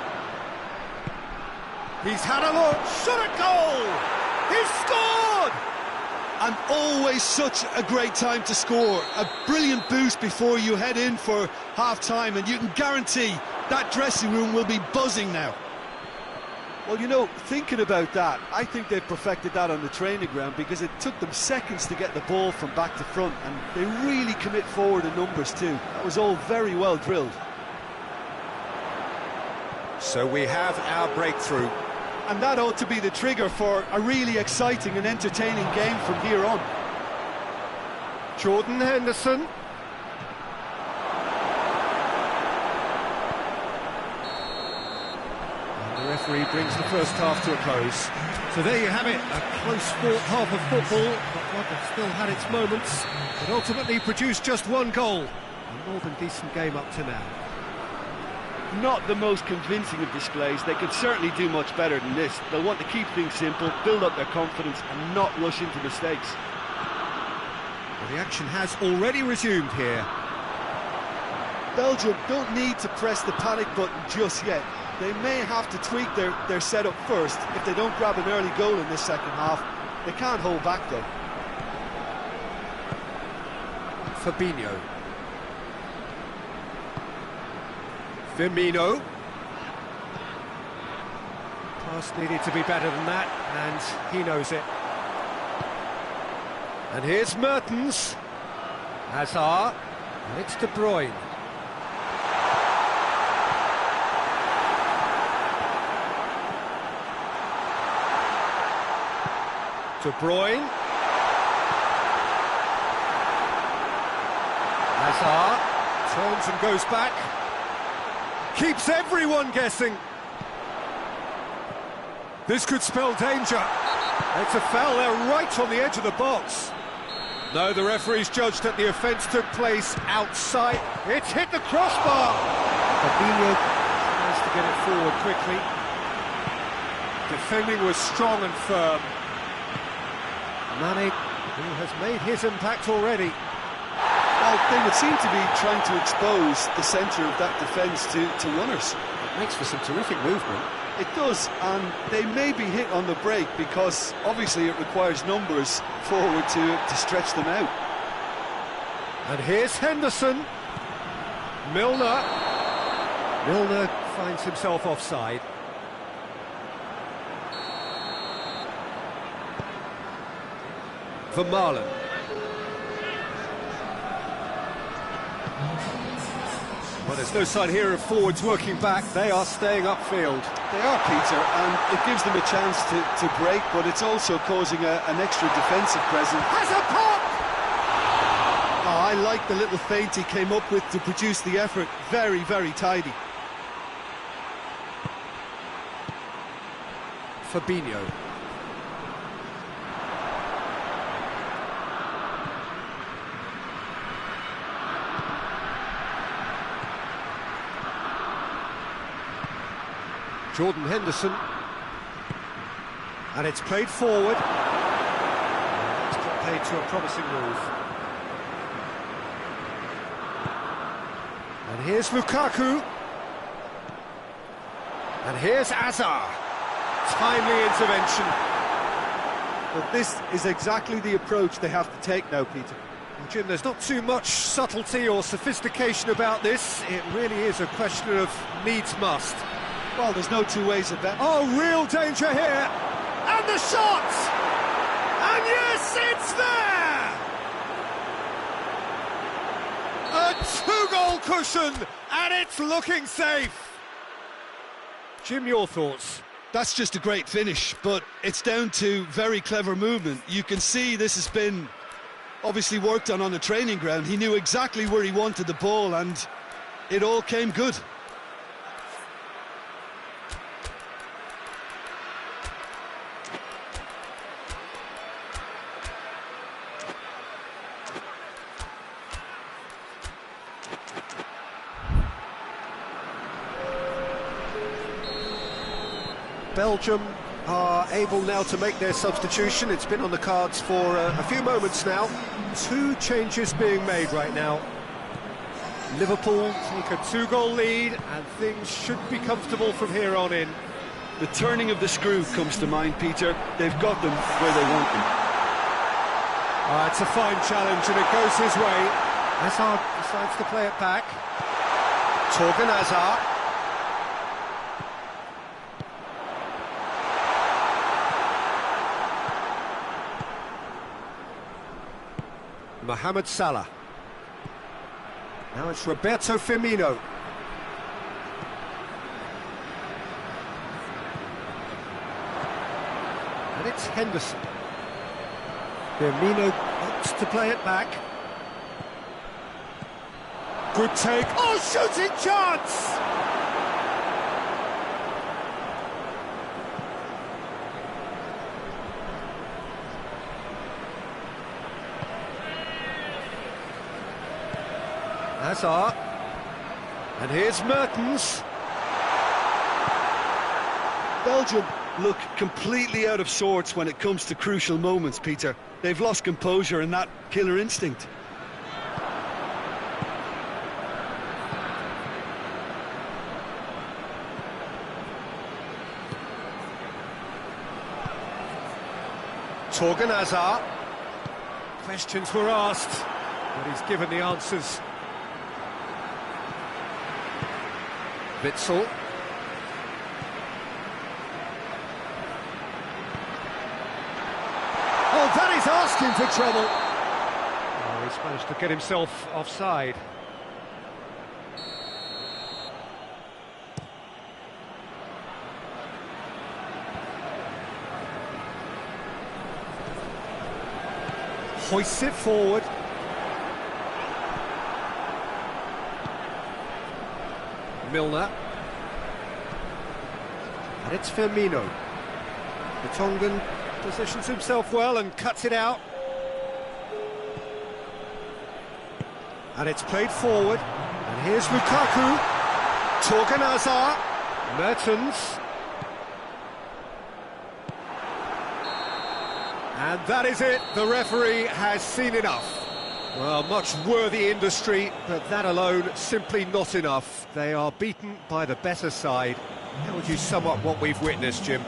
[SPEAKER 1] He's had a look. Shot at goal! He's scored!
[SPEAKER 2] And always such a great time to score. A brilliant boost before you head in for half-time, and you can guarantee that dressing room will be buzzing now.
[SPEAKER 4] Well, you know, thinking about that, I think they've perfected that on the training ground, because it took them seconds to get the ball from back to front, and they really commit forward in numbers too. That was all very well drilled.
[SPEAKER 1] So we have our breakthrough.
[SPEAKER 4] And that ought to be the trigger for a really exciting and entertaining game from here on.
[SPEAKER 1] Jordan Henderson. The referee brings the first half to a close.
[SPEAKER 3] So there you have it, a close-fought half of football, but one that still had its moments, but ultimately produced just one goal. A more than decent game up to now.
[SPEAKER 4] Not the most convincing of displays. They could certainly do much better than this. They'll want to keep things simple, build up their confidence and not rush into mistakes.
[SPEAKER 1] Well, the action has already resumed here.
[SPEAKER 2] Belgium don't need to press the panic button just yet. They may have to tweak their setup first if they don't grab an early goal in this second half. They can't hold back though.
[SPEAKER 1] Fabinho. Firmino. Pass needed to be better than that, and he knows it. And here's Mertens. Hazard. And it's De Bruyne. De Bruyne. Hazard turns and goes back. Keeps everyone guessing. This could spell danger. It's a foul there right on the edge of the box. No, the referee's judged that the offence took place outside. It's hit the crossbar. Fabinho tries to get it forward quickly. Defending was strong and firm. Mane, who has made his impact already.
[SPEAKER 4] Well, they would seem to be trying to expose the centre of that defence to runners.
[SPEAKER 1] It makes for some terrific movement.
[SPEAKER 4] It does, and they may be hit on the break because obviously it requires numbers forward to stretch them out.
[SPEAKER 1] And here's Henderson. Milner. Milner finds himself offside. Vermaelen. Well, there's no sign here of forwards working back. They are staying upfield.
[SPEAKER 4] They are, Peter, and it gives them a chance to break, but it's also causing an extra defensive presence.
[SPEAKER 1] Has a pop!
[SPEAKER 2] Oh, I like the little feint he came up with to produce the effort. Very, very tidy.
[SPEAKER 1] Fabinho. Jordan Henderson, and it's played forward. It's got played to a promising move. And here's Lukaku, and here's Hazard. Timely intervention.
[SPEAKER 4] But this is exactly the approach they have to take now, Peter.
[SPEAKER 1] Well, Jim, there's not too much subtlety or sophistication about this. It really is a question of needs must.
[SPEAKER 4] Well, there's no two ways about it.
[SPEAKER 1] Oh, real danger here! And the shot! And yes, it's there! A two-goal cushion, and it's looking safe. Jim, your thoughts?
[SPEAKER 2] That's just a great finish, but it's down to very clever movement. You can see this has been obviously worked on the training ground. He knew exactly where he wanted the ball, and it all came good.
[SPEAKER 1] Belgium are able now to make their substitution. It's been on the cards for a few moments now. 2 changes being made right now. Liverpool take a 2-goal lead, and things should be comfortable from here on in.
[SPEAKER 4] The turning of the screw comes to mind, Peter. They've got them where they want them.
[SPEAKER 1] It's a fine challenge, and it goes his way. Hazard decides to play it back. Torgan Hazard. Mohamed Salah. Now it's Roberto Firmino. And it's Henderson. Firmino opts to play it back. Good take. Oh, shooting chance! Hazard, and here's Mertens.
[SPEAKER 2] Belgium look completely out of sorts when it comes to crucial moments, Peter. They've lost composure and that killer instinct.
[SPEAKER 1] Torgan Hazard. Questions were asked, but he's given the answers. Witsel. Oh, that is asking for trouble. Oh, he's managed to get himself offside. Hoists it forward. Milner. And it's Firmino. The Tongan positions himself well and cuts it out. And it's played forward. And here's Lukaku. Torgan Hazard. Mertens. And that is it. The referee has seen enough. Well, much worthy industry, but that alone simply not enough. They are beaten by the better side. How would you sum up what we've witnessed, Jim?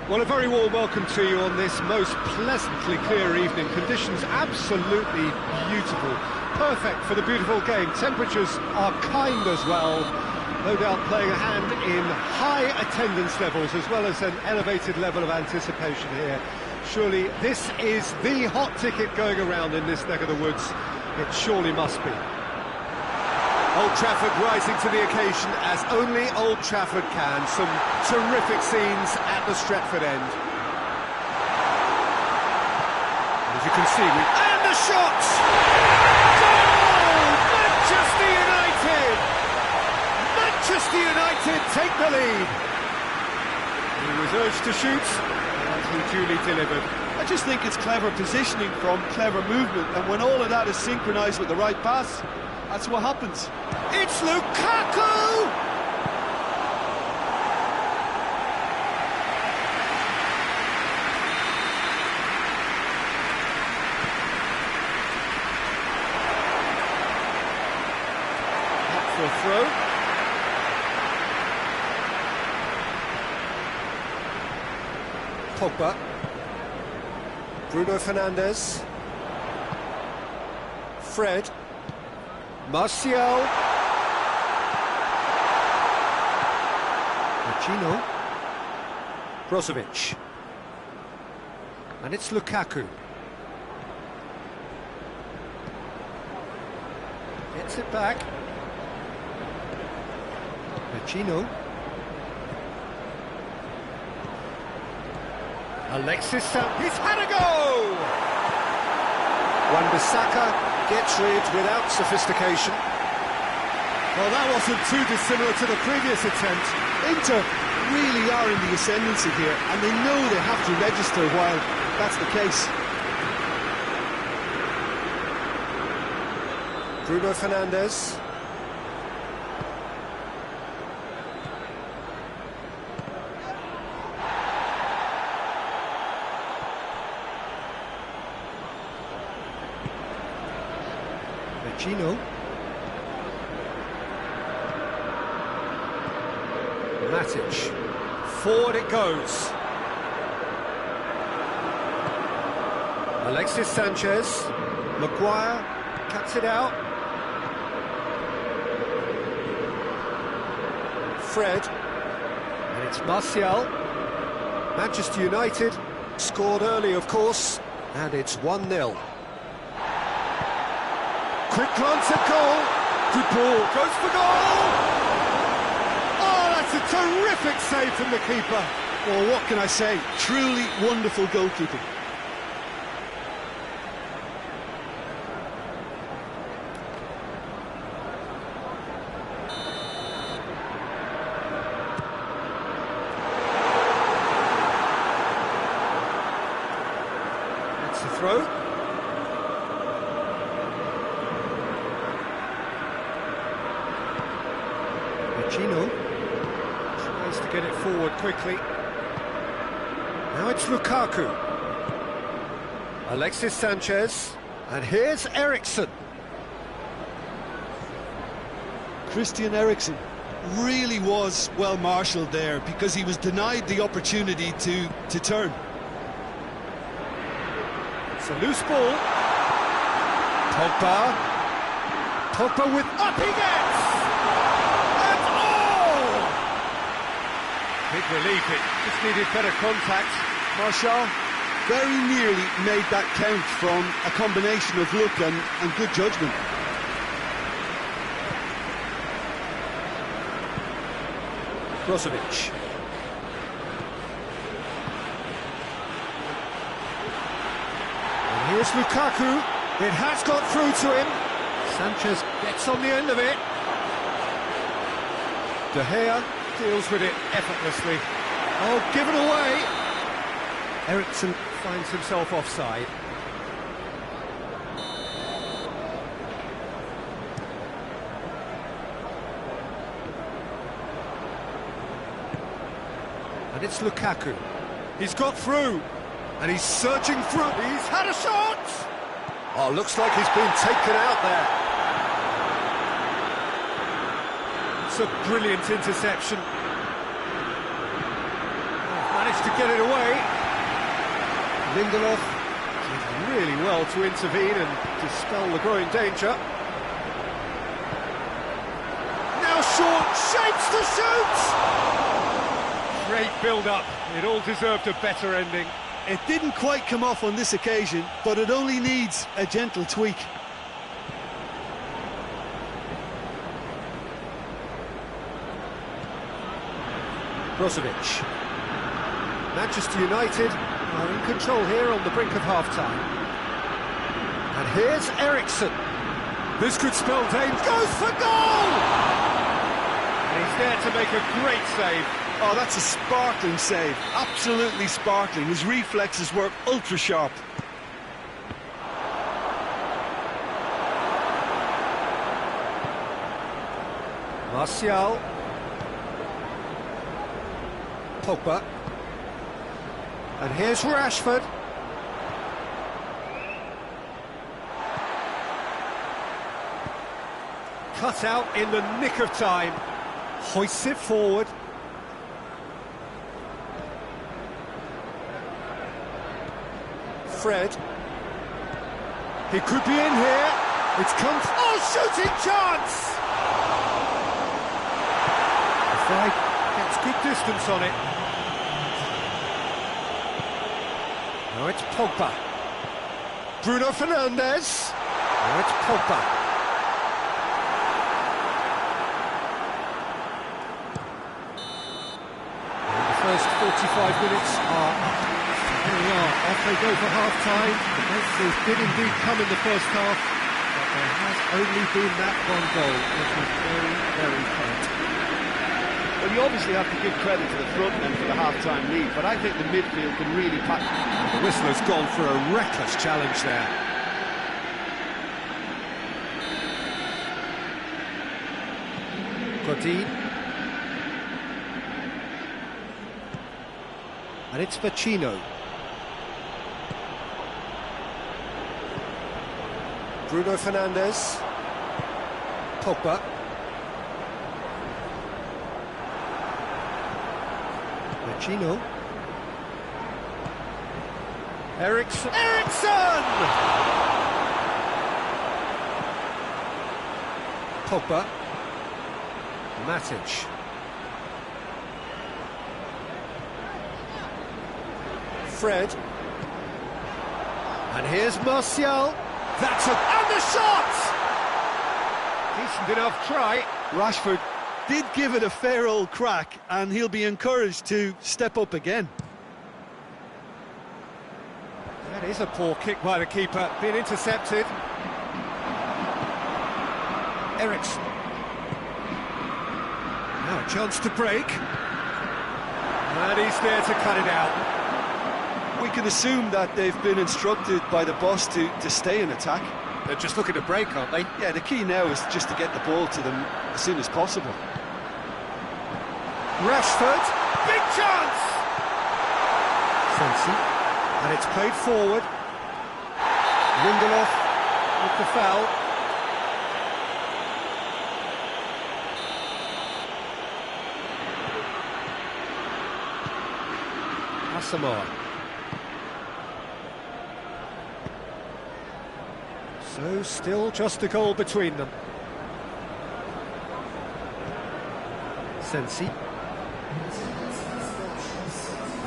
[SPEAKER 1] Well, a very warm welcome to you on this most pleasantly clear evening. Conditions absolutely beautiful. Perfect for the beautiful game. Temperatures are kind as well. No doubt playing a hand in high attendance levels as well as an elevated level of anticipation here. Surely this is the hot ticket going around in this neck of the woods. It surely must be. Old Trafford rising to the occasion as only Old Trafford can. Some terrific scenes at the Stretford end. As you can see, and the shot! Goal! Manchester United! Manchester United take the lead. He was urged to shoot, and he duly delivered.
[SPEAKER 4] I just think it's clever positioning from clever movement, and when all of that is synchronised with the right pass, that's what happens.
[SPEAKER 1] It's Lukaku! Up for a throw. Pogba. Bruno Fernandes. Fred. Martial. Gino. Brozovic. And it's Lukaku. Gets it back. Gino. Alexis he's had a go! Wan-Bissaka gets rid without sophistication. Well, that wasn't too dissimilar to the previous attempt.
[SPEAKER 2] Inter really are in the ascendancy here, and they know they have to register while that's the case.
[SPEAKER 1] Bruno Fernandes. Gino. Matic. Forward it goes. Alexis Sanchez. Maguire cuts it out. Fred. And it's Martial. Manchester United scored early, of course, and it's 1-0. Quick glance at goal. Good ball. Goes for goal. Oh, that's a terrific save from the keeper.
[SPEAKER 2] Well, what can I say? Truly wonderful goalkeeping.
[SPEAKER 1] That's the throw. Gino tries to get it forward quickly. Now it's Lukaku. Alexis Sanchez. And here's Eriksen.
[SPEAKER 2] Christian Eriksen really was well marshalled there because he was denied the opportunity to turn.
[SPEAKER 1] It's a loose ball. Pogba. Pogba with up he gets! Big relief, it just needed better contact.
[SPEAKER 2] Martial very nearly made that count from a combination of look and good judgment.
[SPEAKER 1] Brozovic. And here's Lukaku. It has got through to him. Sanchez gets on the end of it. De Gea deals with it effortlessly. Oh, given away. Eriksen finds himself offside. And it's Lukaku. He's got through. And he's searching through. He's had a shot! Oh, looks like he's been taken out there. It's a brilliant interception. Oh, managed managed to get it away. Lindelof did really well to intervene and dispel the growing danger. Now short, shapes to shoot! Great build-up, it all deserved a better ending.
[SPEAKER 2] It didn't quite come off on this occasion, but it only needs a gentle tweak.
[SPEAKER 1] Brozovic. Manchester United are in control here on the brink of half-time. And here's Eriksson. This could spell danger. Goes for goal! And he's there to make a great save.
[SPEAKER 2] Oh, that's a sparkling save. Absolutely sparkling. His reflexes were ultra-sharp.
[SPEAKER 1] Martial. Pogba. And here's Rashford. Cut out in the nick of time. Hoists it forward. Fred. He could be in here. It's come. Oh, shooting chance! The flag gets good distance on it. Now it's Pogba. Bruno Fernandes. Now it's Pogba. And the first 45 minutes are up.
[SPEAKER 3] Here we are, off they go for half-time. The breakthrough did indeed come in the first half, but there has only been that one goal, which was very, very tight.
[SPEAKER 4] Well, you obviously have to give credit to the front men for the half-time lead, but I think the midfield can really pack.
[SPEAKER 1] The whistler's gone for a reckless challenge there. Godin. And it's Vecino. Bruno Fernandes. Pogba. Vecino. Eriksson. Pogba. Matic. Fred. And here's Martial. That's and the shot! Decent enough try.
[SPEAKER 2] Rashford did give it a fair old crack, and he'll be encouraged to step up again.
[SPEAKER 1] That is a poor kick by the keeper, being intercepted. Eriksson. Now a chance to break. And he's there to cut it out.
[SPEAKER 2] We can assume that they've been instructed by the boss to stay in attack.
[SPEAKER 1] They're just looking to break, aren't they?
[SPEAKER 2] Yeah, the key now is just to get the ball to them as soon as possible.
[SPEAKER 1] Rashford, big chance! Sensi, and it's played forward. Lindelof with the foul. Asamoah. So still just a goal between them. Sensi.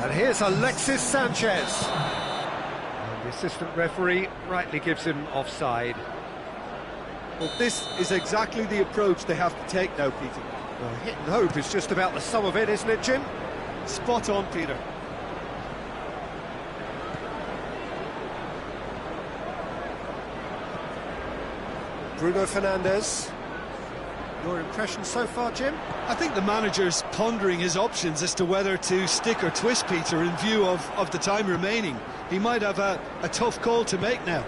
[SPEAKER 1] And here's Alexis Sanchez. And the assistant referee rightly gives him offside.
[SPEAKER 2] Well, this is exactly the approach they have to take now, Peter.
[SPEAKER 1] Well, hit and hope is just about the sum of it, isn't it, Jim?
[SPEAKER 2] Spot on, Peter.
[SPEAKER 1] Bruno Fernandes. Your impression so far, Jim?
[SPEAKER 2] I think the manager's pondering his options as to whether to stick or twist Peter in view of the time remaining. He might have a tough call to make now.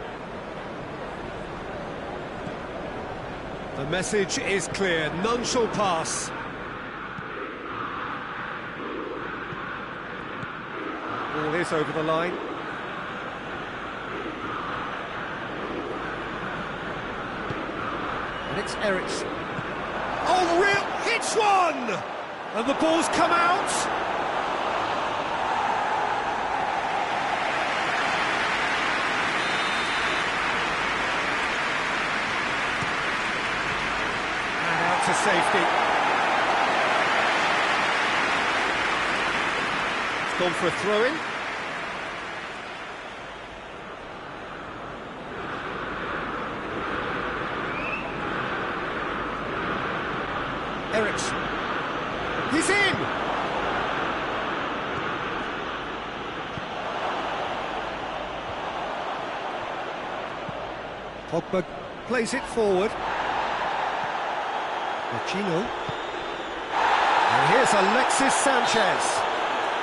[SPEAKER 1] The message is clear, none shall pass. Ball is over the line. And it's Eriksson. Oh, real hits one! And the ball's come out. safety. It's gone for a throw-in. Eriksen. He's in! Pogba plays it forward. Vecino. And here's Alexis Sanchez.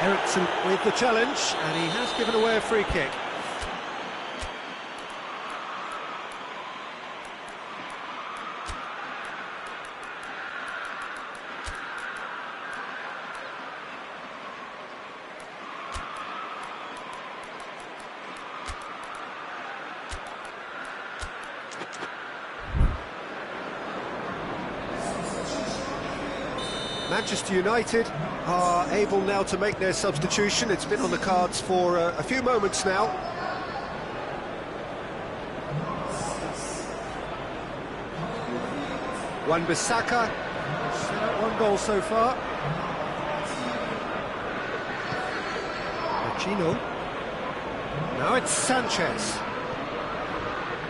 [SPEAKER 1] Eriksen with the challenge, and he has given away a free kick. Manchester United are able now to make their substitution. It's been on the cards for a few moments now. Wan-Bissaka, one goal so far. Vecino. Now it's Sanchez.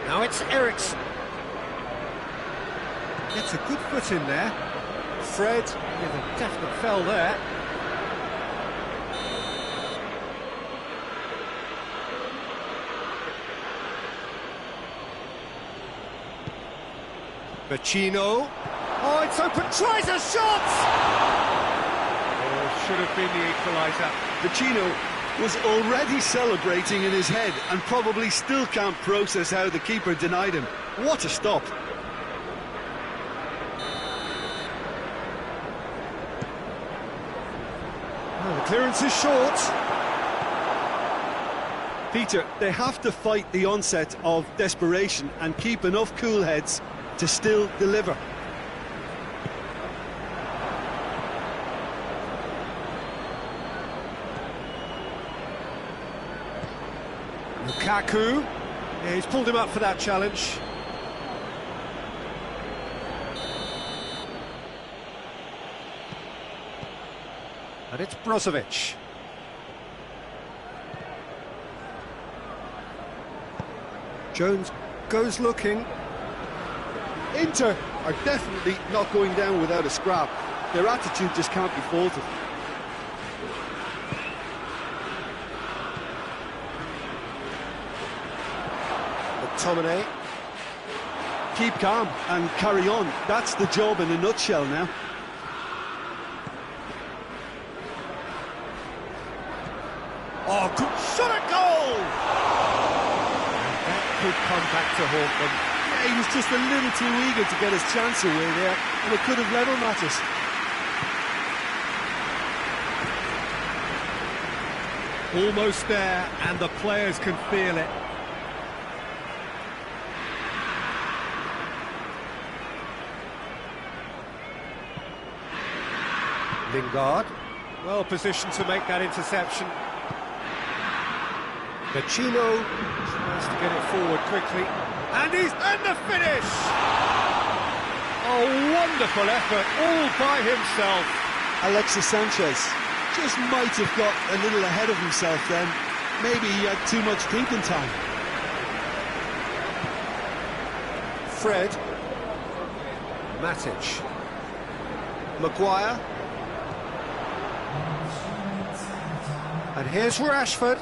[SPEAKER 1] Now it's Eriksen. Gets a good foot in there. Fred with a definite fell there. Vecino. Oh, it's open, tries a shot! Oh, should have been the equaliser.
[SPEAKER 2] Vecino was already celebrating in his head and probably still can't process how the keeper denied him. What a stop!
[SPEAKER 1] The clearance is short.
[SPEAKER 2] Peter, they have to fight the onset of desperation and keep enough cool heads to still deliver.
[SPEAKER 1] Lukaku. Yeah, he's pulled him up for that challenge. And it's Brozovic. Jones goes looking.
[SPEAKER 2] Inter are definitely not going down without a scrap. Their attitude just can't be faulted.
[SPEAKER 1] McTominay.
[SPEAKER 2] Keep calm and carry on. That's the job in a nutshell now.
[SPEAKER 1] Oh, good shot at goal! That could come back to haunt them.
[SPEAKER 2] Yeah, he was just a little too eager to get his chance away there, and it could have level matters.
[SPEAKER 1] Almost there, and the players can feel it. Lingard, well positioned to make that interception. Vecino tries to get it forward quickly, and the finish! Oh, wonderful effort, all by himself.
[SPEAKER 2] Alexis Sanchez just might have got a little ahead of himself then. Maybe he had too much thinking time.
[SPEAKER 1] Fred. Matic. Maguire. And here's Rashford.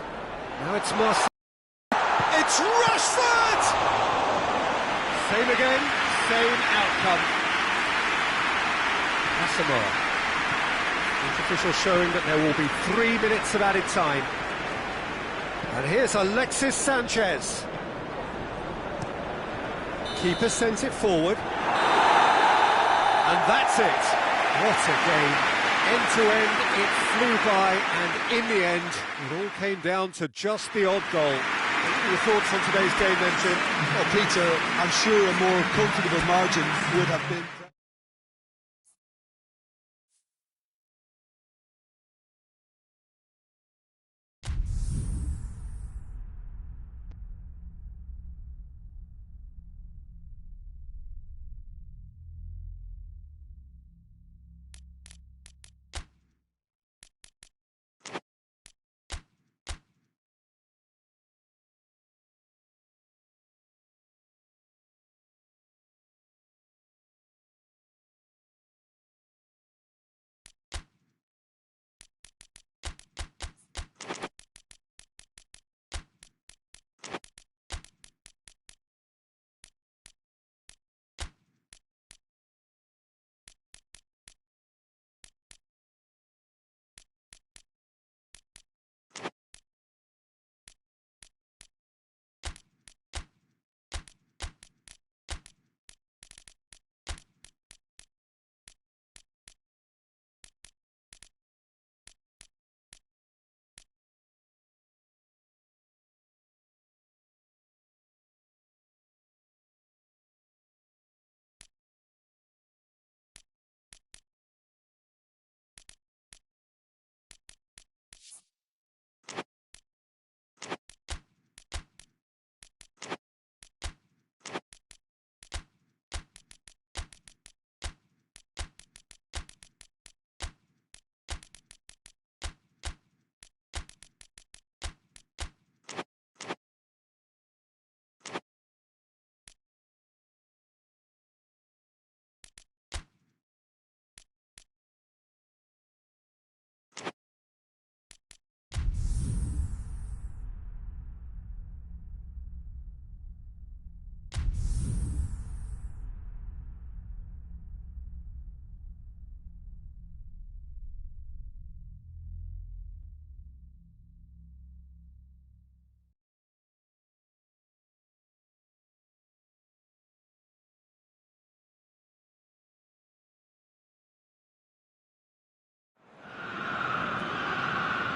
[SPEAKER 1] Now it's Marcel. It's Rashford! Same again, same outcome. Asamoah. The official showing that there will be 3 minutes of added time. And here's Alexis Sanchez. Keeper sends it forward. And that's it. What a game. End-to-end, it flew by, and in the end, it all came down to just the odd goal. What are your thoughts on today's game then, Jim?
[SPEAKER 2] Well, Peter, I'm sure a more comfortable margin would have been...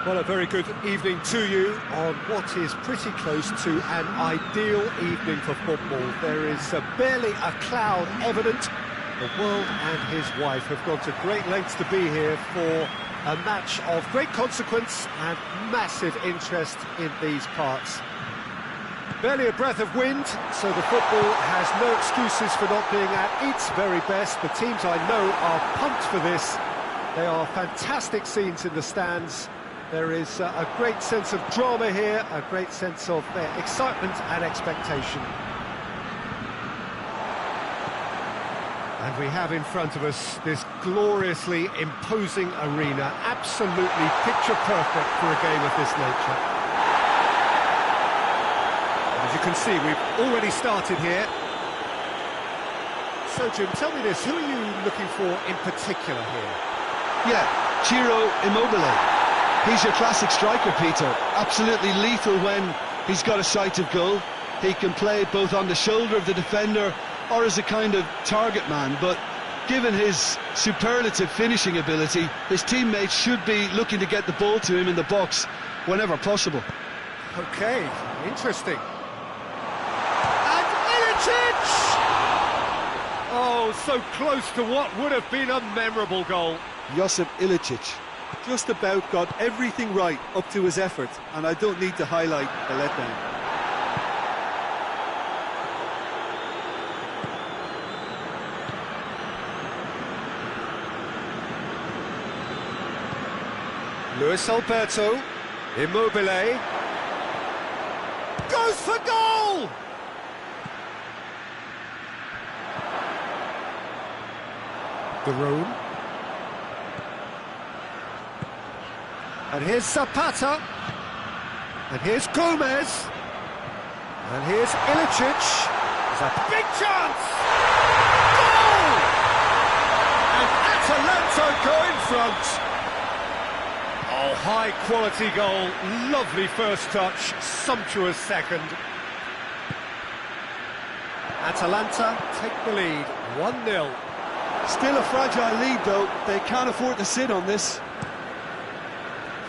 [SPEAKER 1] Well, a very good evening to you on what is pretty close to an ideal evening for football. There is barely a cloud evident. The world and his wife have gone to great lengths to be here for a match of great consequence and massive interest in these parts. Barely a breath of wind, so the football has no excuses for not being at its very best. The teams I know are pumped for this. They are fantastic scenes in the stands. There is a great sense of drama here, a great sense of excitement and expectation. And we have in front of us this gloriously imposing arena, absolutely picture perfect for a game of this nature. As you can see, we've already started here. So, Jim, tell me this, who are you looking for in particular here?
[SPEAKER 2] Yeah, Ciro Immobile. He's your classic striker, Peter. Absolutely lethal when he's got a sight of goal. He can play both on the shoulder of the defender or as a kind of target man, but given his superlative finishing ability, his teammates should be looking to get the ball to him in the box whenever possible.
[SPEAKER 1] Okay, interesting. And Ilicic! Oh, so close to what would have been a memorable goal.
[SPEAKER 4] Josip Ilicic just about got everything right up to his effort, and I don't need to highlight the letdown.
[SPEAKER 1] Luis Alberto, Immobile, goes for goal! De Roon. And here's Zapata. And here's Gomez. And here's Ilicic. There's a big chance! Goal! And Atalanta go in front. Oh, high-quality goal. Lovely first touch. Sumptuous second. Atalanta take the lead. 1-0.
[SPEAKER 4] Still a fragile lead, though. They can't afford to sit on this.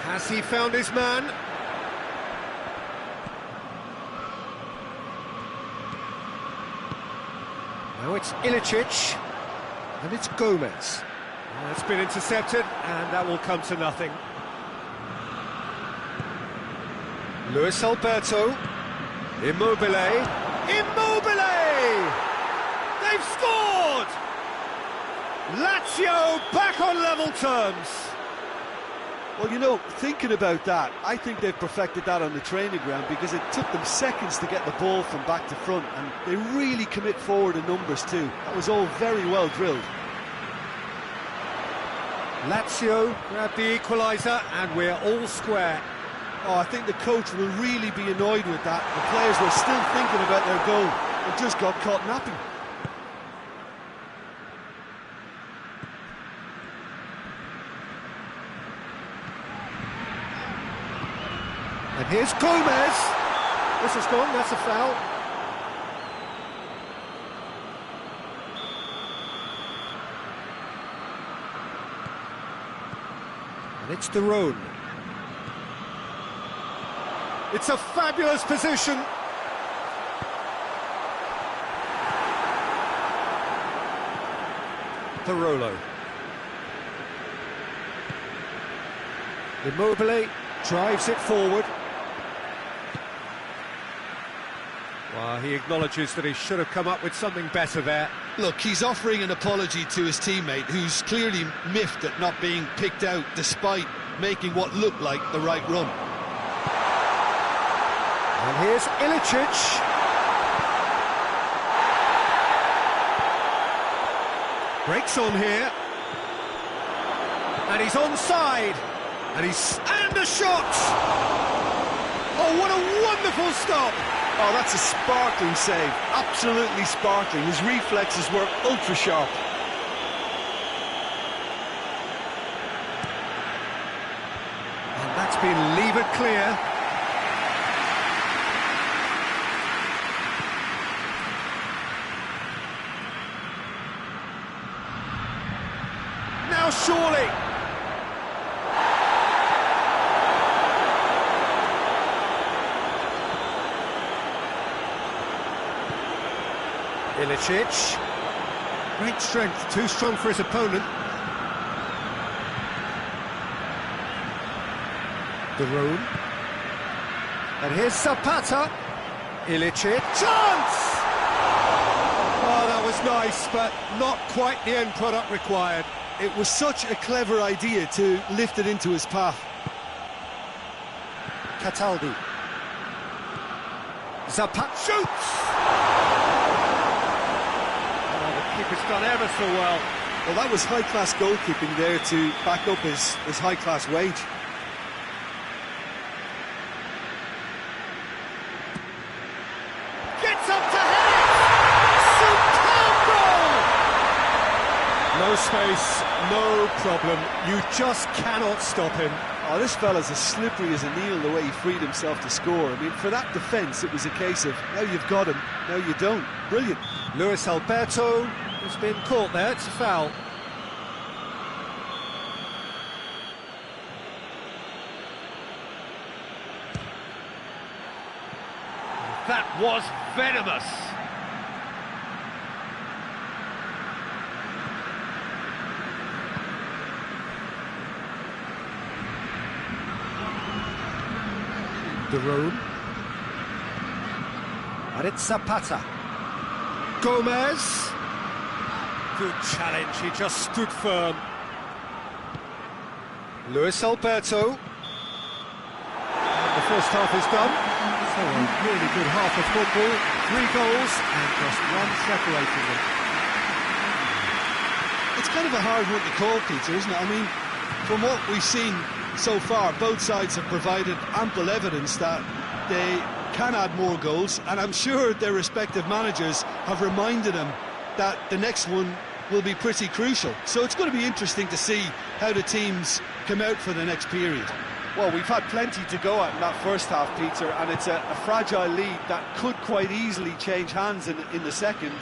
[SPEAKER 1] Has he found his man? Now it's Ilicic, and it's Gomez. That's been intercepted, and that will come to nothing. Luis Alberto, Immobile, Immobile! They've scored! Lazio back on level terms.
[SPEAKER 4] Well, you know, thinking about that, I think they've perfected that on the training ground because it took them seconds to get the ball from back to front, and they really commit forward in numbers too. That was all very well drilled.
[SPEAKER 1] Lazio grab the equaliser, and we're all square.
[SPEAKER 4] Oh, I think the coach will really be annoyed with that. The players were still thinking about their goal and just got caught napping.
[SPEAKER 1] And here's Gomez. This is gone, that's a foul. And it's De Roon. It's a fabulous position. Parolo. Immobile drives it forward. Well, he acknowledges that he should have come up with something better there.
[SPEAKER 2] Look, he's offering an apology to his teammate, who's clearly miffed at not being picked out despite making what looked like the right run.
[SPEAKER 1] And here's Ilicic. Breaks on here. And he's onside. And a shot! Oh, what a wonderful stop!
[SPEAKER 4] Oh, that's a sparkling save. Absolutely sparkling. His reflexes were ultra sharp.
[SPEAKER 1] And that's been levered clear. Now surely. Ilicic.
[SPEAKER 3] Great strength, too strong for his opponent. De Roon. And here's Zapata. Ilicic. Chance! Oh, that was nice, but not quite the end product required.
[SPEAKER 2] It was such a clever idea to lift it into his path.
[SPEAKER 1] Cataldi. Zapata shoots! Oh, the keeper's done ever so well.
[SPEAKER 2] Well, that was high-class goalkeeping there to back up his high-class wage.
[SPEAKER 1] Gets up to head it! Superb goal! No space, no problem. You just cannot stop him.
[SPEAKER 4] Oh, this fella's as slippery as a needle the way he freed himself to score. I mean, for that defence, it was a case of, now you've got him, now you don't. Brilliant.
[SPEAKER 1] Luis Alberto has been caught there, it's a foul. That was venomous.
[SPEAKER 3] De Roon.
[SPEAKER 1] And it's Zapata. Gomez. Good challenge, he just stood firm. Luis Alberto. The first half is done.
[SPEAKER 3] So a really good half of football, 3 goals and just one separating them.
[SPEAKER 2] It's kind of a hard one to call, Peter, isn't it? I mean, from what we've seen so far, both sides have provided ample evidence that they can add more goals, and I'm sure their respective managers have reminded them that the next one will be pretty crucial. So it's going to be interesting to see how the teams come out for the next period.
[SPEAKER 4] Well, we've had plenty to go at in that first half, Peter, and it's a fragile lead that could quite easily change hands in the second.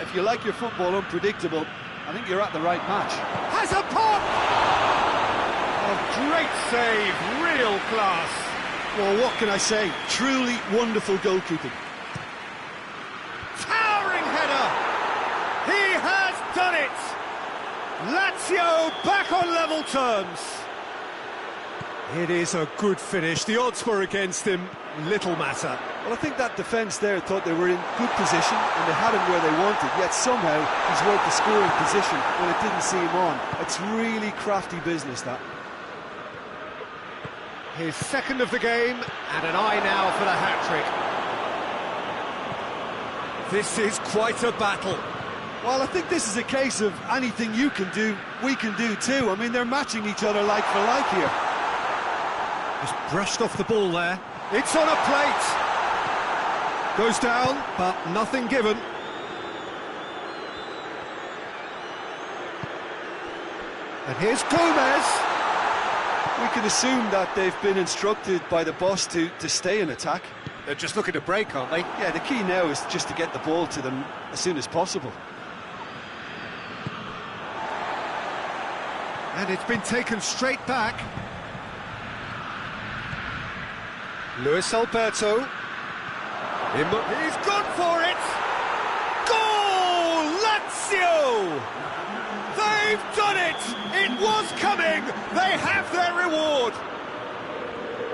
[SPEAKER 4] If you like your football unpredictable, I think you're at the right match.
[SPEAKER 1] Has a pop! A great save, real class.
[SPEAKER 2] Well, what can I say? Truly wonderful goalkeeping.
[SPEAKER 1] Towering header! He has done it! Lazio back on level terms. It is a good finish. The odds were against him. Little matter.
[SPEAKER 4] Well, I think that defence there thought they were in good position and they had him where they wanted, yet somehow he's worked the scoring position when it didn't see him on. It's really crafty business, that.
[SPEAKER 1] His second of the game, and an eye now for the hat-trick. This is quite a battle.
[SPEAKER 4] Well, I think this is a case of anything you can do, we can do too. I mean, they're matching each other like for like here.
[SPEAKER 3] Just brushed off the ball there.
[SPEAKER 1] It's on a plate. Goes down, but nothing given. And here's Gomez.
[SPEAKER 4] We can assume that they've been instructed by the boss to stay in attack.
[SPEAKER 1] They're just looking to break, aren't they?
[SPEAKER 4] Yeah, the key now is just to get the ball to them as soon as possible.
[SPEAKER 1] And it's been taken straight back. Luis Alberto. He's gone for it! Goal! Lazio! They've done it! It was coming! They have their reward!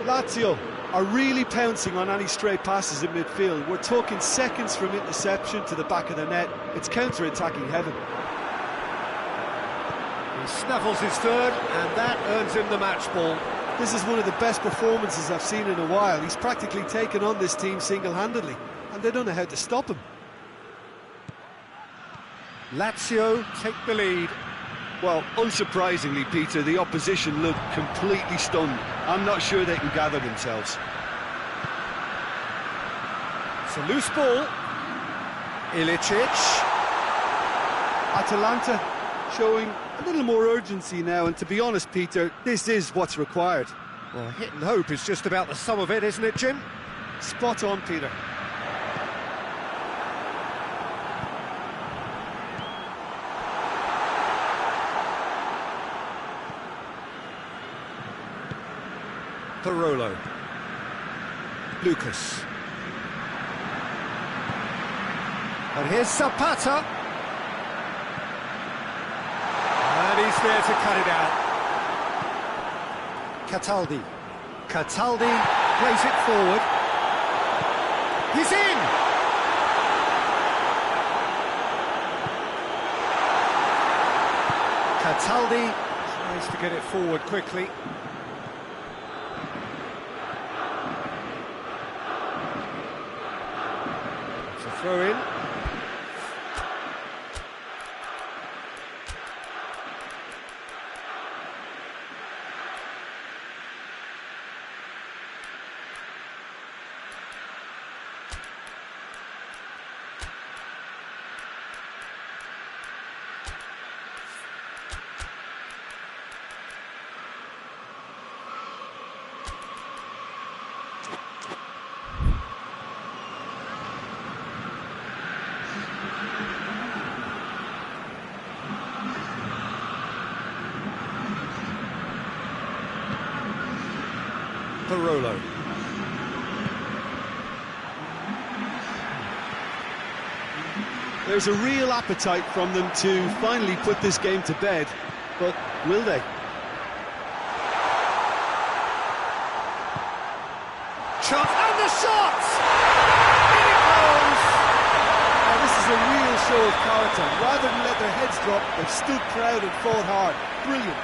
[SPEAKER 4] Lazio are really pouncing on any stray passes in midfield. We're talking seconds from interception to the back of the net. It's counter-attacking heaven.
[SPEAKER 1] He snaffles his third, and that earns him the match ball.
[SPEAKER 4] This is one of the best performances I've seen in a while. He's practically taken on this team single-handedly, and they don't know how to stop him.
[SPEAKER 1] Lazio take the lead.
[SPEAKER 4] Well, unsurprisingly, Peter, the opposition look completely stunned. I'm not sure they can gather themselves.
[SPEAKER 1] It's a loose ball. Ilicic.
[SPEAKER 4] Atalanta showing a little more urgency now, and to be honest, Peter, this is what's required.
[SPEAKER 1] Well, hit and hope is just about the sum of it, isn't it, Jim?
[SPEAKER 4] Spot on, Peter.
[SPEAKER 1] Parolo. Lucas. And here's Zapata. And he's there to cut it out. Cataldi. Cataldi plays it forward. He's in! Cataldi tries to get it forward quickly. It's a throw-in. Barolo.
[SPEAKER 2] There's a real appetite from them to finally put this game to bed, but will they?
[SPEAKER 1] Shot and the shot! In it goes!
[SPEAKER 2] Now, this is a real show of character. Rather than let their heads drop, they've stood proud and fought hard. Brilliant.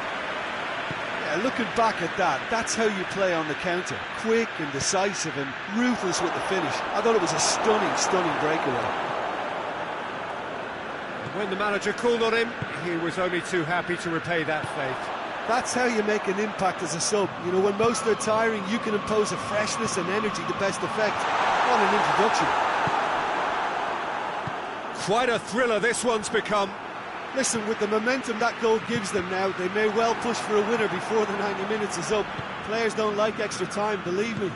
[SPEAKER 2] Yeah, looking back at that, that's how you play on the counter. Quick and decisive and ruthless with the finish. I thought it was a stunning, stunning breakaway.
[SPEAKER 1] When the manager called on him, he was only too happy to repay that faith.
[SPEAKER 2] That's how you make an impact as a sub. You know, when most are tiring, you can impose a freshness and energy to best effect. What an introduction.
[SPEAKER 1] Quite a thriller this one's become.
[SPEAKER 2] Listen, with the momentum that goal gives them now, they may well push for a winner before the 90 minutes is up. Players don't like extra time, believe me.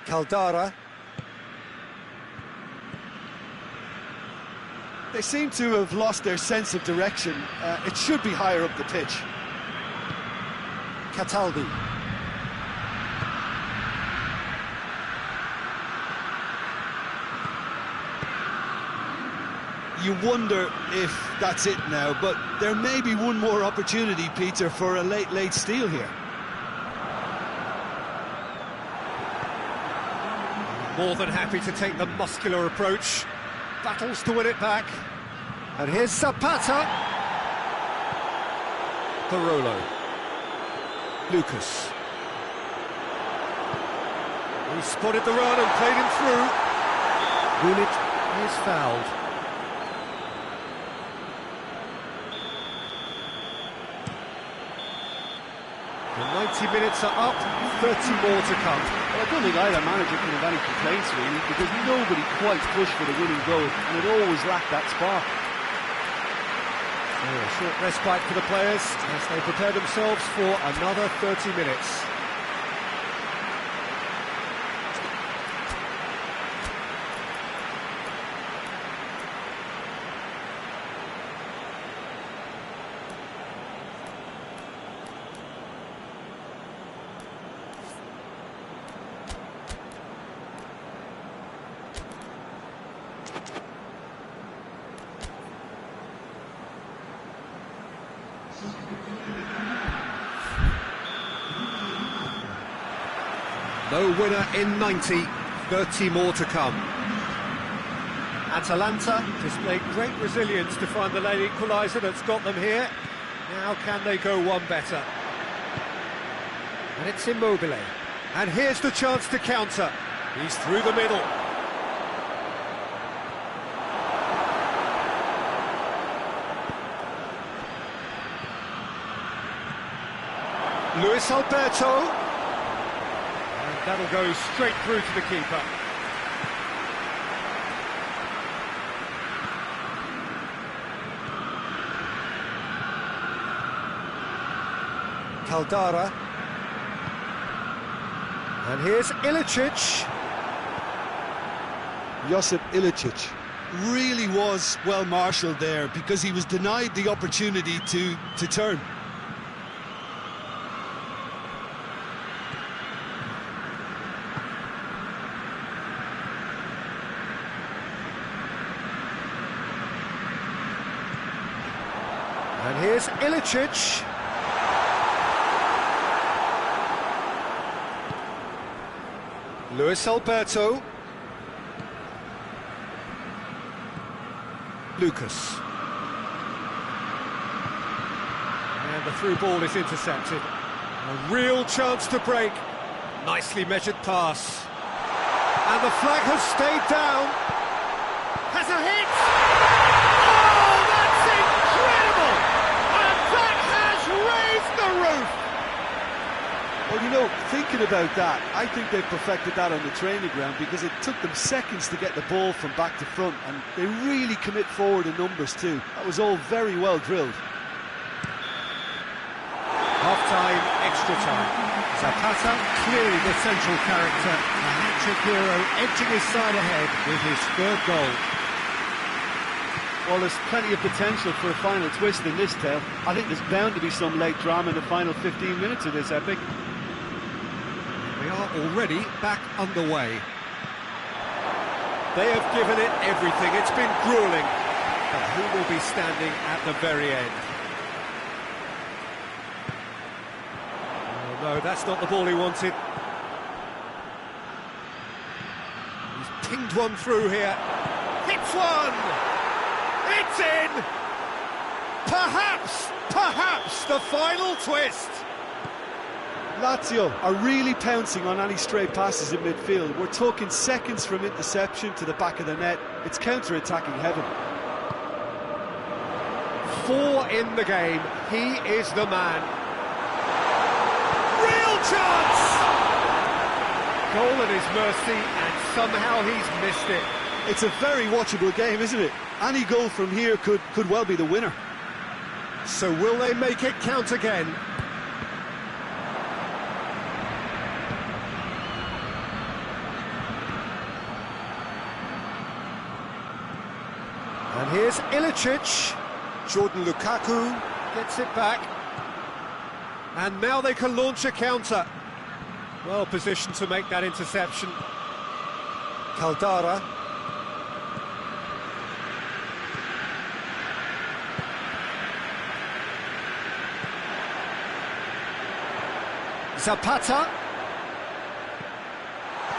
[SPEAKER 1] Caldara.
[SPEAKER 2] They seem to have lost their sense of direction. It should be higher up the pitch.
[SPEAKER 1] Cataldi.
[SPEAKER 2] You wonder if that's it now, but there may be one more opportunity, Peter, for a late steal here.
[SPEAKER 1] More than happy to take the muscular approach. Battles to win it back. And here's Zapata. Barolo. Lucas. He spotted the run and played him through. Gullit is fouled. The 90 minutes are up, 30 more to come.
[SPEAKER 4] Well, I don't think either manager can have any complaints, really, because nobody quite pushed for the winning goal, and it always lacked that spark.
[SPEAKER 1] Oh, a short respite for the players as they prepare themselves for another 30 minutes. No winner in 90, 30 more to come. Atalanta displayed great resilience to find the late equaliser that's got them here. Now can they go one better? And it's Immobile. And here's the chance to counter. He's through the middle. Luis Alberto. That'll go straight through to the keeper. Caldara. And here's Ilicic.
[SPEAKER 2] Josip Ilicic. really was well marshalled there, because he was denied the opportunity to turn.
[SPEAKER 1] And here's Ilicic. Luis Alberto. Lucas. And the through ball is intercepted. A real chance to break. Nicely measured pass. And the flag has stayed down. Has a hit! Oh, that's incredible! And that has raised the roof!
[SPEAKER 4] Well, you know, thinking about that, I think they perfected that on the training ground, because it took them seconds to get the ball from back to front, and they really commit forward in numbers too. That was all very well drilled.
[SPEAKER 1] Half-time, extra time. Zapata, clearly the central character, a hat-trick hero, edging his side ahead with his third goal.
[SPEAKER 4] Well, there's plenty of potential for a final twist in this tale. I think there's bound to be some late drama in the final 15 minutes of this epic.
[SPEAKER 1] We are already back underway. They have given it everything. It's been gruelling. But who will be standing at the very end? Oh, no, that's not the ball he wanted. He's pinged one through here. Hits one! It's in! Perhaps the final twist!
[SPEAKER 4] Lazio are really pouncing on any stray passes in midfield. We're talking seconds from interception to the back of the net. It's counter-attacking heaven.
[SPEAKER 1] 4 in the game. He is the man. Real chance! Goal at his mercy, and somehow he's missed it.
[SPEAKER 4] It's a very watchable game, isn't it? Any goal from here could well be the winner.
[SPEAKER 1] So will they make it count again? And here's Ilicic. Jordan Lukaku gets it back. And now they can launch a counter. Well positioned to make that interception. Caldara. Zapata.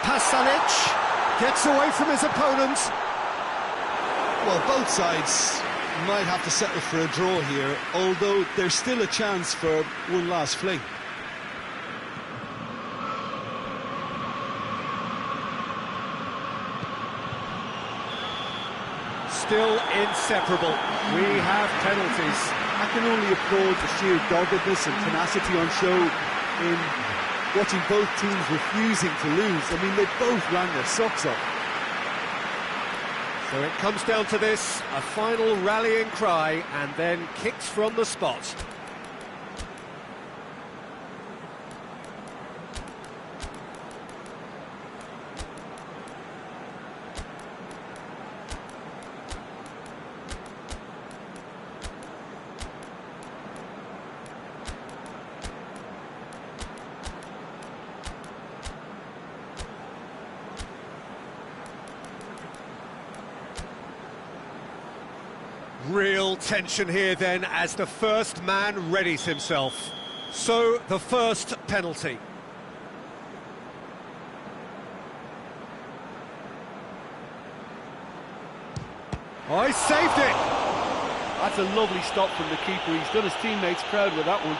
[SPEAKER 1] Pasalic gets away from his opponent.
[SPEAKER 2] Well, both sides might have to settle for a draw here, although there's still a chance for one last fling.
[SPEAKER 1] Still inseparable. We have penalties.
[SPEAKER 4] I can only applaud the sheer doggedness and tenacity on show in watching both teams refusing to lose. I mean, they both ran their socks off.
[SPEAKER 1] So it comes down to this, a final rallying cry, and then kicks from the spot. Real tension here then as the first man readies himself. So the first penalty. Oh, he saved it!
[SPEAKER 4] That's a lovely stop from the keeper. He's done his teammates proud with that one.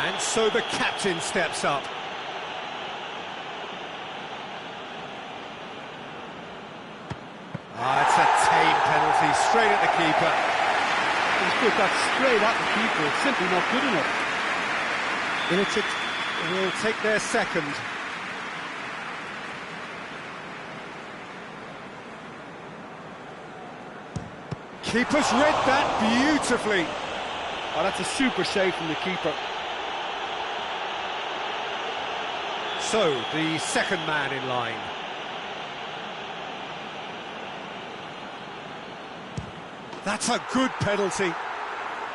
[SPEAKER 1] And so the captain steps up. Ah, it's a tame penalty, straight at the keeper.
[SPEAKER 4] He's put that straight at the keeper. It's simply not good enough.
[SPEAKER 1] Ilicic will take their second. Keeper's read that beautifully.
[SPEAKER 4] Oh, that's a super save from the keeper.
[SPEAKER 1] So, the second man in line. That's a good penalty.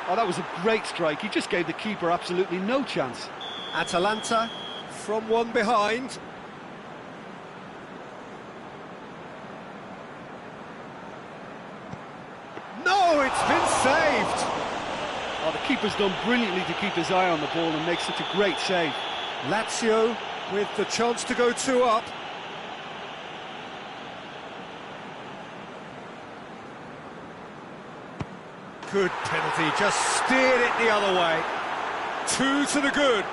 [SPEAKER 4] Oh, that was a great strike. He just gave the keeper absolutely no chance.
[SPEAKER 1] Atalanta from one behind. No, it's been saved.
[SPEAKER 4] Oh, the keeper's done brilliantly to keep his eye on the ball and make such a great save.
[SPEAKER 1] Lazio with the chance to go 2 up. Good penalty, just steered it the other way. 2 to the good.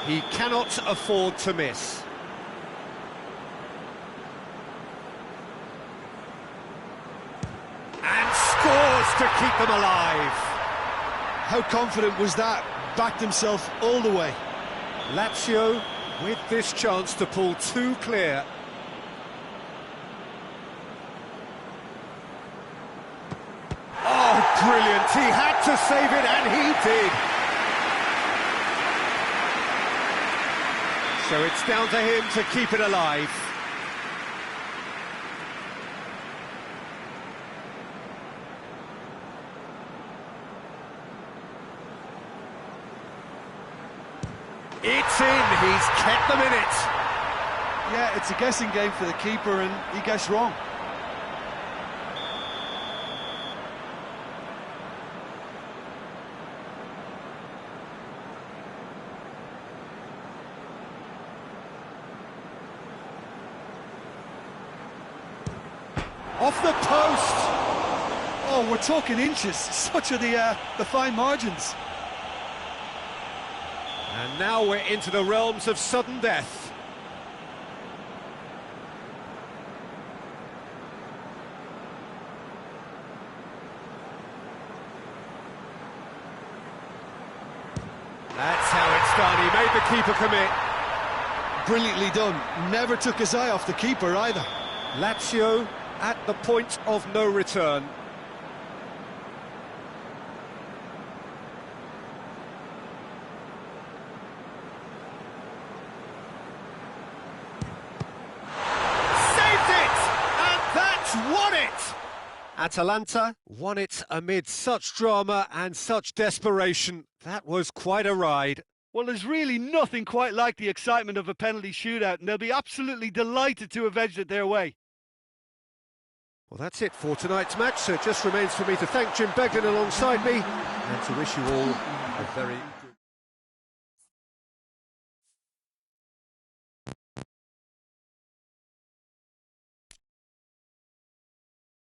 [SPEAKER 1] He cannot afford to miss. And scores to keep them alive.
[SPEAKER 2] How confident was that? Backed himself all the way.
[SPEAKER 1] Lazio with this chance to pull 2 clear. Oh, brilliant! He had to save it, and he did. So it's down to him to keep it alive. It's in, he's kept them in it.
[SPEAKER 4] Yeah, it's a guessing game for the keeper, and he guessed wrong.
[SPEAKER 1] Off the post!
[SPEAKER 4] Oh, we're talking inches. Such are the fine margins.
[SPEAKER 1] And now we're into the realms of sudden death. That's how it's done. He made the keeper commit.
[SPEAKER 2] Brilliantly done. Never took his eye off the keeper either.
[SPEAKER 1] Lazio at the point of no return. Saved it! And that's won it! Atalanta won it amid such drama and such desperation. That was quite a ride.
[SPEAKER 4] Well, there's really nothing quite like the excitement of a penalty shootout, and they'll be absolutely delighted to have edged it their way.
[SPEAKER 1] Well, that's it for tonight's match, so it just remains for me to thank Jim Beglin alongside me and to wish you all a very good